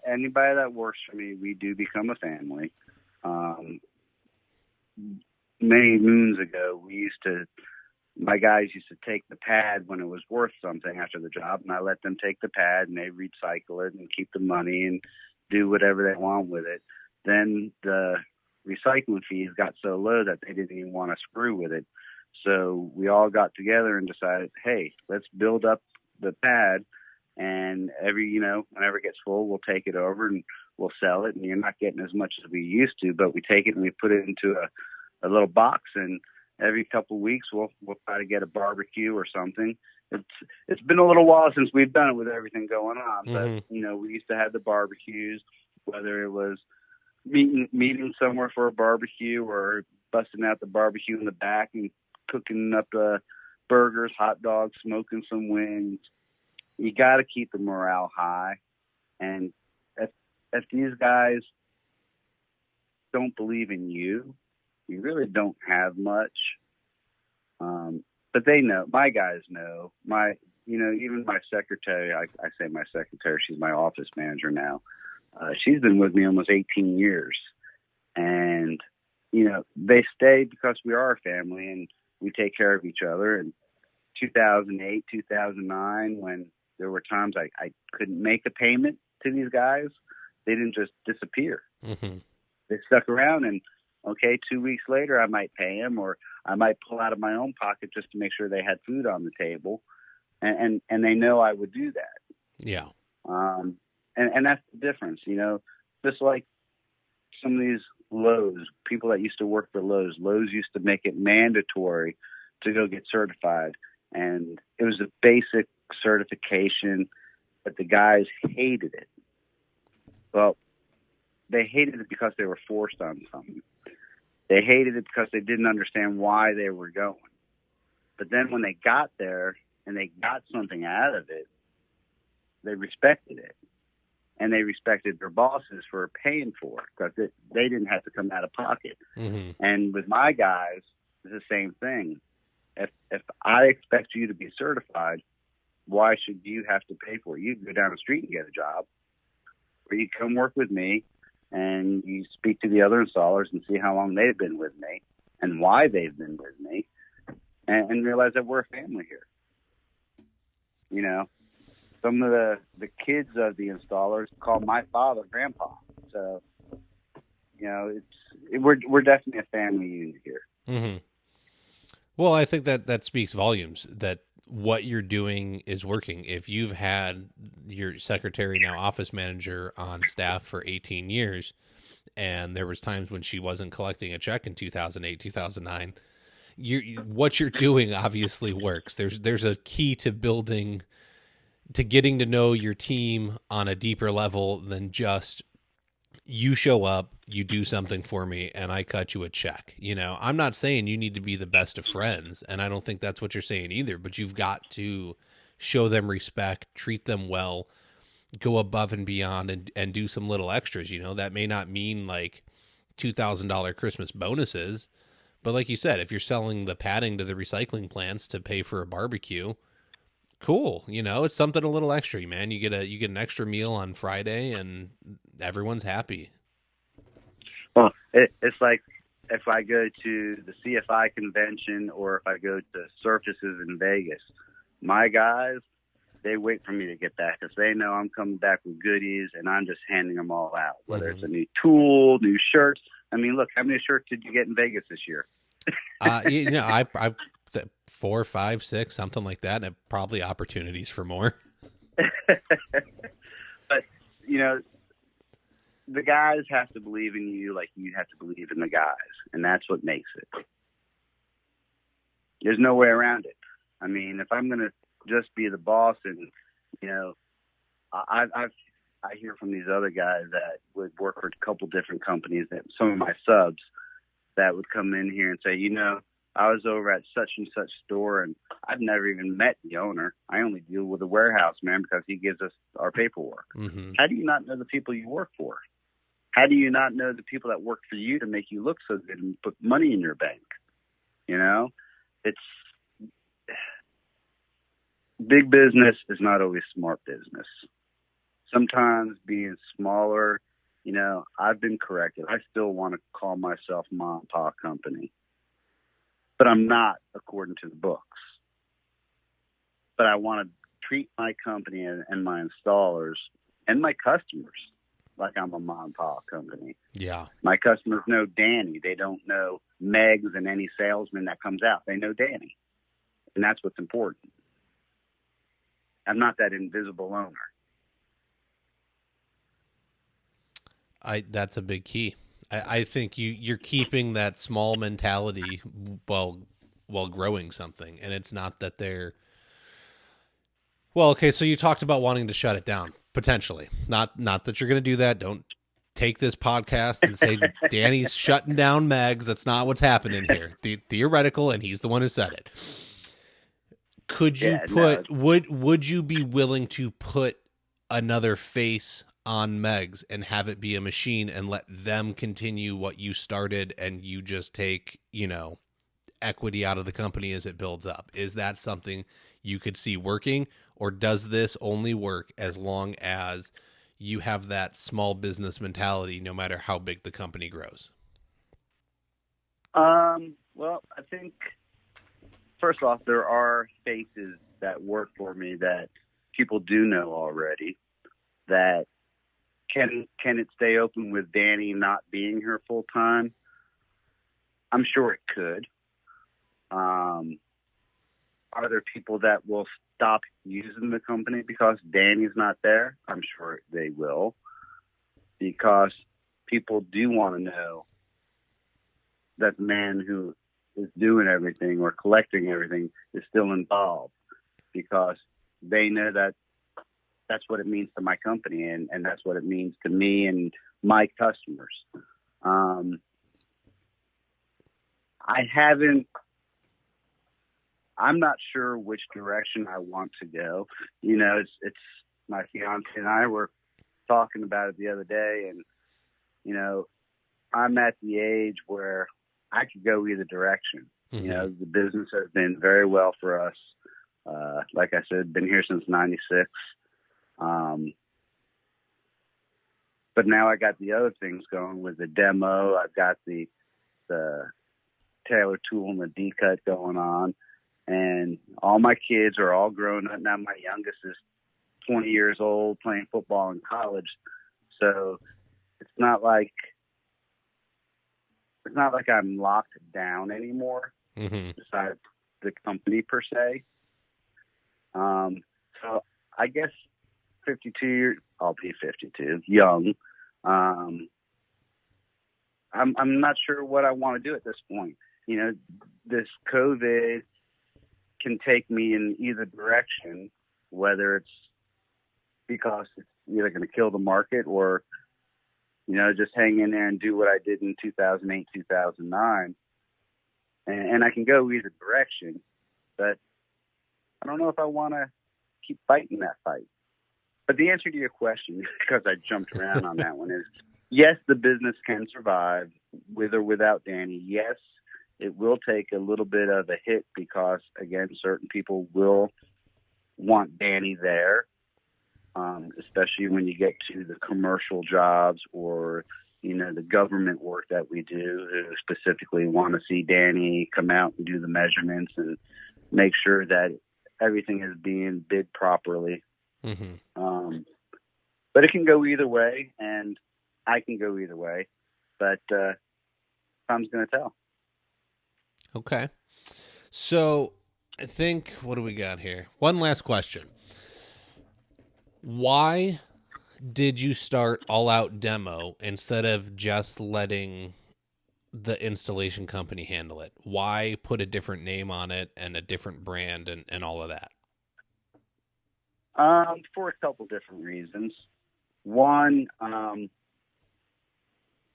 Anybody that works for me, we do become a family. Many moons ago, my guys used to take the pad when it was worth something after the job, and I let them take the pad and they recycle it and keep the money and do whatever they want with it. Then the recycling fees got so low that they didn't even want to screw with it. So we all got together and decided, hey, let's build up the pad, and whenever it gets full, we'll take it over and we'll sell it. And you're not getting as much as we used to, but we take it and we put it into a little box, and every couple of weeks we'll try to get a barbecue or something. It's been a little while since we've done it with everything going on, but we used to have the barbecues, whether it was meeting somewhere for a barbecue or busting out the barbecue in the back and cooking up burgers, hot dogs, smoking some wings. You got to keep the morale high, and if these guys don't believe in you, you really don't have much. But they know. My guys know. Even my secretary. I say my secretary. She's my office manager now. She's been with me almost 18 years, and they stay because we are a family and we take care of each other. And 2008, 2009, when there were times I couldn't make a payment to these guys, they didn't just disappear. Mm-hmm. They stuck around, and okay, 2 weeks later, I might pay them, or I might pull out of my own pocket just to make sure they had food on the table, and they know I would do that. Yeah. And that's the difference, just like some of these Lowe's, people that used to work for Lowe's used to make it mandatory to go get certified. And it was a basic certification, but the guys hated it. Well, they hated it because they were forced on something. They hated it because they didn't understand why they were going. But then when they got there and they got something out of it, they respected it. And they respected their bosses for paying for it because they didn't have to come out of pocket. Mm-hmm. And with my guys, it's the same thing. If I expect you to be certified, why should you have to pay for it? You can go down the street and get a job, or you come work with me and you speak to the other installers and see how long they've been with me and why they've been with me, and realize that we're a family here. Some of the kids of the installers call my father Grandpa. So, we're definitely a family unit here. Mm-hmm. Well, I think that speaks volumes that what you're doing is working. If you've had your secretary, now office manager, on staff for 18 years, and there was times when she wasn't collecting a check in 2008, 2009, what you're doing obviously works. There's a key to getting to know your team on a deeper level than just you show up, you do something for me, and I cut you a check. I'm not saying you need to be the best of friends, and I don't think that's what you're saying either, but you've got to show them respect, treat them well, go above and beyond, and do some little extras. That may not mean like $2,000 Christmas bonuses, but like you said, if you're selling the padding to the recycling plants to pay for a barbecue, cool. It's something a little extra, man. You get an extra meal on Friday and everyone's happy. Well, it's like if I go to the CFI convention or if I go to surfaces in Vegas, my guys, they wait for me to get back because they know I'm coming back with goodies and I'm just handing them all out, whether it's a new tool, new shirts. I mean, look, how many shirts did you get in Vegas this year? I 4, 5, 6, something like that, and probably opportunities for more. But the guys have to believe in you like you have to believe in the guys, and that's what makes it. There's no way around it. I mean, if I'm going to just be the boss, and I've I hear from these other guys that would work for a couple different companies, that some of my subs that would come in here and say, I was over at such and such store and I've never even met the owner. I only deal with the warehouse man because he gives us our paperwork. Mm-hmm. How do you not know the people you work for? How do you not know the people that work for you to make you look so good and put money in your bank? It's big business is not always smart business. Sometimes being smaller, I've been corrected. I still want to call myself mom and pop company, but I'm not according to the books. But I want to treat my company and my installers and my customers like I'm a mom and pop company. Yeah. My customers know Danny. They don't know Megs and any salesman that comes out. They know Danny. And that's what's important. I'm not that invisible owner. That's a big key. I think you're keeping that small mentality while growing something. And it's not that they're, well, okay, so you talked about wanting to shut it down, potentially. Not that you're going to do that. Don't take this podcast and say Danny's shutting down Megs. That's not what's happening here. Theoretical, and he's the one who said it. Could you would you be willing to put another face on Megs and have it be a machine and let them continue what you started and you just take, equity out of the company as it builds up? Is that something you could see working, or does this only work as long as you have that small business mentality no matter how big the company grows? Well, I think first off, there are faces that work for me that people do know already. That can it stay open with Danny not being here full time? I'm sure it could. Are there people that will stop using the company because Danny's not there? I'm sure they will, because people do want to know that the man who is doing everything or collecting everything is still involved, because they know that that's what it means to my company, and that's what it means to me and my customers. I'm not sure which direction I want to go. It's my fiance and I were talking about it the other day, and, I'm at the age where I could go either direction. Mm-hmm. The business has been very well for us. Like I said, been here since 96. But now I got the other things going with the demo. I've got the Taylor tool and the D-cut going on. And all my kids are all grown up now. My youngest is 20 years old, playing football in college. So it's not like I'm locked down anymore, mm-hmm. besides the company per se. So I guess 52 years, I'll be 52, young. I'm not sure what I want to do at this point. This COVID can take me in either direction, whether it's because it's either going to kill the market or, just hang in there and do what I did in 2008, 2009. And I can go either direction, but I don't know if I want to keep fighting that fight. But the answer to your question, because I jumped around on that one, is yes, the business can survive with or without Danny. Yes, it will take a little bit of a hit because, again, certain people will want Danny there, especially when you get to the commercial jobs or, the government work that we do, who specifically want to see Danny come out and do the measurements and make sure that everything is being bid properly. Mm-hmm. But it can go either way, and I can go either way. But time's going to tell. Okay. So I think, what do we got here? One last question. Why did you start All Out Demo instead of just letting the installation company handle it? Why put a different name on it and a different brand and all of that? For a couple different reasons. One,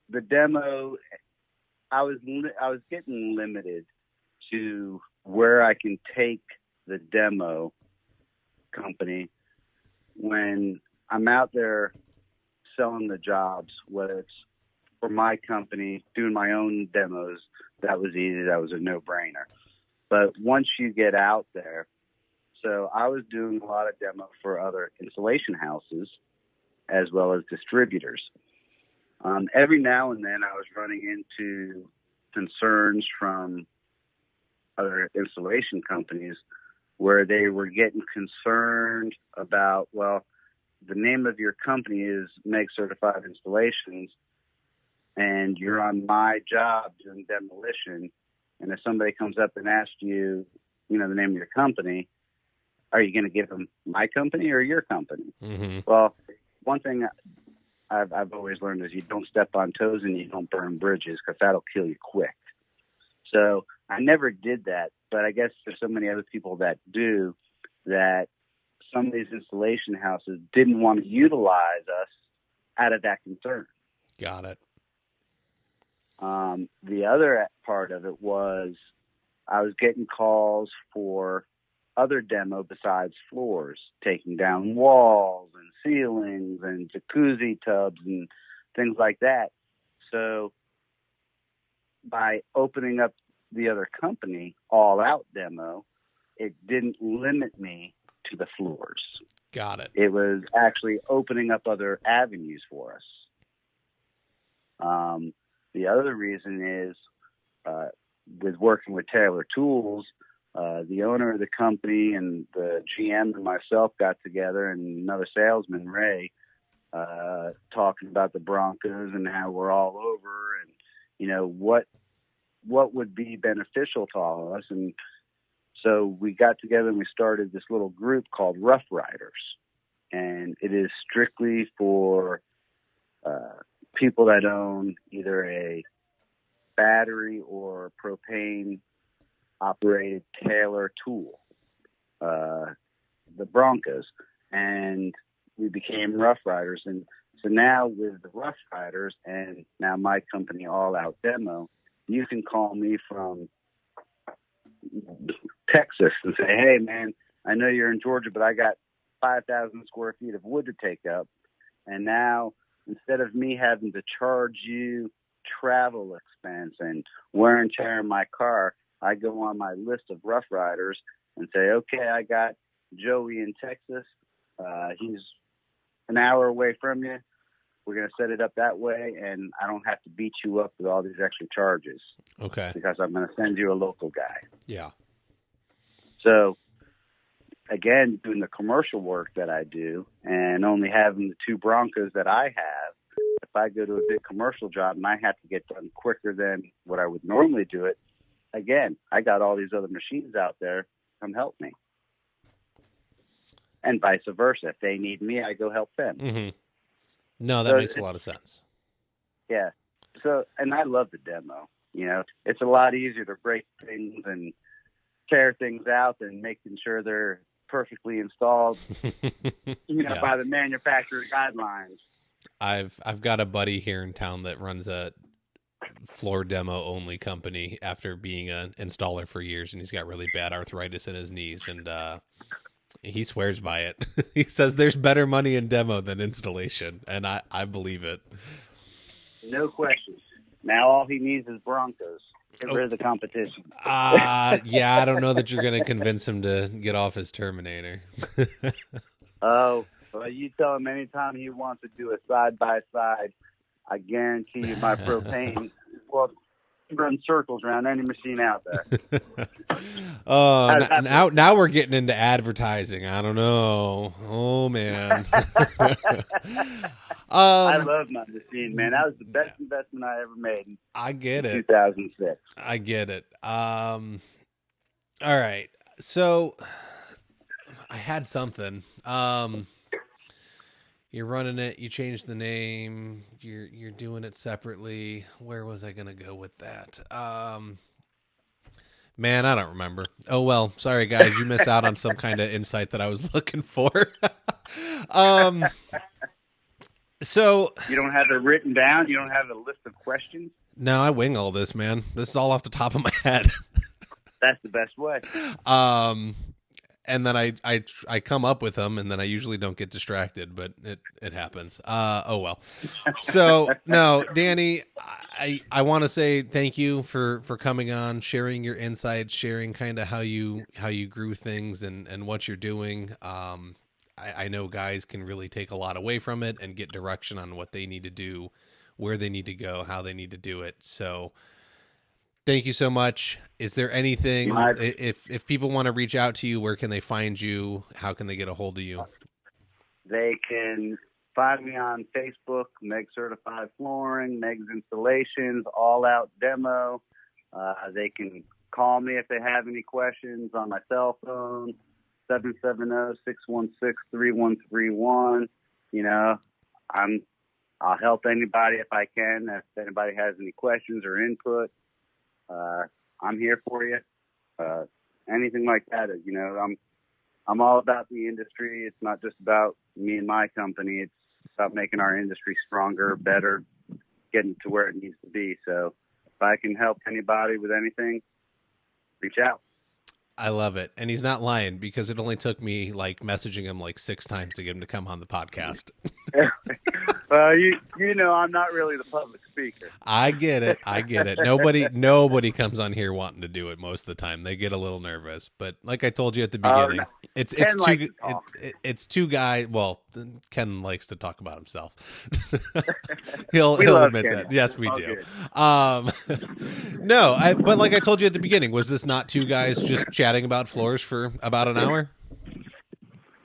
the demo, I was getting limited to where I can take the demo company when I'm out there selling the jobs, whether it's for my company, doing my own demos. That was easy. That was a no-brainer. But once you get out there, so I was doing a lot of demo for other installation houses as well as distributors. Every now and then I was running into concerns from other installation companies where they were getting concerned about, well, the name of your company is Megs Certified Installations, and you're on my job doing demolition. And if somebody comes up and asks you, the name of your company, are you going to give them my company or your company? Mm-hmm. Well, one thing I've always learned is you don't step on toes and you don't burn bridges, because that'll kill you quick. So I never did that, but I guess there's so many other people that do, that some of these installation houses didn't want to utilize us out of that concern. Got it. The other part of it was I was getting calls for other demo besides floors, taking down walls and ceilings and jacuzzi tubs and things like that. So by opening up the other company, All Out Demo, it didn't limit me to the floors. Got it. It was actually opening up other avenues for us. The other reason is with working with Taylor Tools, the owner of the company and the GM and myself got together, and another salesman, Ray, talking about the Broncos and how we're all over, and what would be beneficial to all of us. And so we got together and we started this little group called Rough Riders, and it is strictly for people that own either a battery or propane operated Taylor tool, the Broncos. And we became Rough Riders. And so now with the Rough Riders and now my company, All Out Demo, you can call me from Texas and say, hey man, I know you're in Georgia, but I got 5,000 square feet of wood to take up. And now instead of me having to charge you travel expense and wear and tear in my car, I go on my list of Rough Riders and say, okay, I got Joey in Texas. He's an hour away from you. We're going to set it up that way, and I don't have to beat you up with all these extra charges. Okay. Because I'm going to send you a local guy. Yeah. So, again, doing the commercial work that I do and only having the two Broncos that I have, if I go to a big commercial job and I have to get done quicker than what I would normally do it, again, I got all these other machines out there. Come help me. And vice versa. If they need me, I go help them. Mm-hmm. No, that makes a lot of sense. Yeah. So, and I love the demo. It's a lot easier to break things and tear things out than making sure they're perfectly installed, Yeah. by the manufacturer's guidelines. I've got a buddy here in town that runs a floor demo only company after being an installer for years, and he's got really bad arthritis in his knees, and he swears by it. He says there's better money in demo than installation, and I believe it. No question. Now all he needs is Broncos. Get rid of the competition. Yeah, I don't know that you're going to convince him to get off his Terminator. Oh, well, you tell him anytime he wants to do a side-by-side, I guarantee you my propane will run circles around any machine out there. Now we're getting into advertising. I don't know. Oh, man. I love my machine, man. That was the best investment I ever made. I get it. 2006. I get it. All right. So I had something. You're running it. You changed the name. You're doing it separately. Where was I going to go with that? Man, I don't remember. Oh, well, sorry, guys. You miss out on some kind of insight that I was looking for. So You don't have it written down? You don't have a list of questions? no, I wing all this, man. This is all off the top of my head. That's the best way. And then I come up with them, and then I usually don't get distracted, but it happens. Oh well. So no, Danny, I want to say thank you for coming on, sharing your insights, sharing kind of how you grew things and what you're doing. I know guys can really take a lot away from it and get direction on what they need to do, where they need to go, how they need to do it. So thank you so much. Is there anything, if people want to reach out to you, where can they find you? How can they get a hold of you? They can find me on Facebook, Megs Certified Flooring, Megs Installations, All Out Demo. They can call me if they have any questions on my cell phone, 770-616-3131. You know, I'll help anybody if I can. If anybody has any questions or input, I'm here for you. Anything like that, you know, I'm all about the industry. It's not just about me and my company. It's about making our industry stronger, better, getting to where it needs to be. So if I can help anybody with anything, reach out. I love it. And he's not lying, because it only took me like messaging him like 6 times to get him to come on the podcast. Well, you know, I'm not really the public speaker. I get it. Nobody comes on here wanting to do it most of the time. They get a little nervous. But like I told you at the beginning, No. it's two guys. Well, Ken likes to talk about himself. he'll admit Ken. that. Yes, we All do. good. No, but like I told you at the beginning, was this not two guys just chatting about floors for about an hour?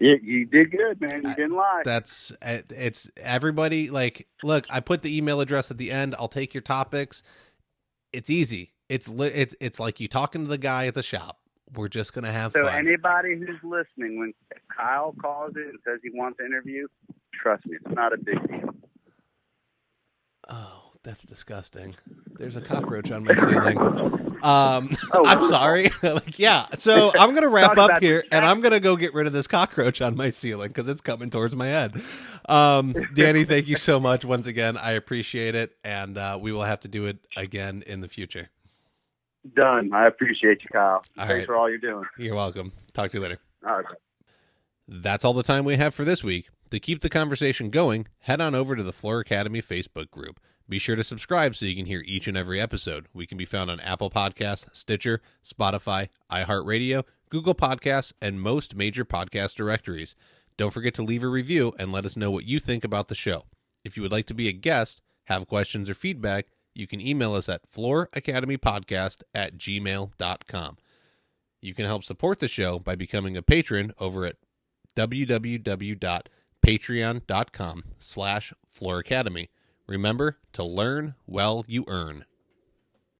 You did good, man. You didn't lie. It's everybody. Like, look, I put the email address at the end. I'll take your topics. It's easy. It's like you talking to the guy at the shop. We're just gonna have fun. So anybody who's listening, when Kyle calls in and says he wants to interview, trust me, it's not a big deal. Oh, that's disgusting. There's a cockroach on my ceiling. I'm sorry. Yeah. So I'm going to wrap up here, and I'm going to go get rid of this cockroach on my ceiling because it's coming towards my head. Danny, thank you so much once again. I appreciate it. And we will have to do it again in the future. Done. I appreciate you, Kyle. Thanks right. for all you're doing. You're welcome. Talk to you later. All right. That's all the time we have for this week. To keep the conversation going, head on over to the Floor Academy Facebook group. Be sure to subscribe so you can hear each and every episode. We can be found on Apple Podcasts, Stitcher, Spotify, iHeartRadio, Google Podcasts, and most major podcast directories. Don't forget to leave a review and let us know what you think about the show. If you would like to be a guest, have questions or feedback, you can email us at flooracademypodcast@gmail.com. You can help support the show by becoming a patron over at www.patreon.com/flooracademy. Remember to learn while you earn.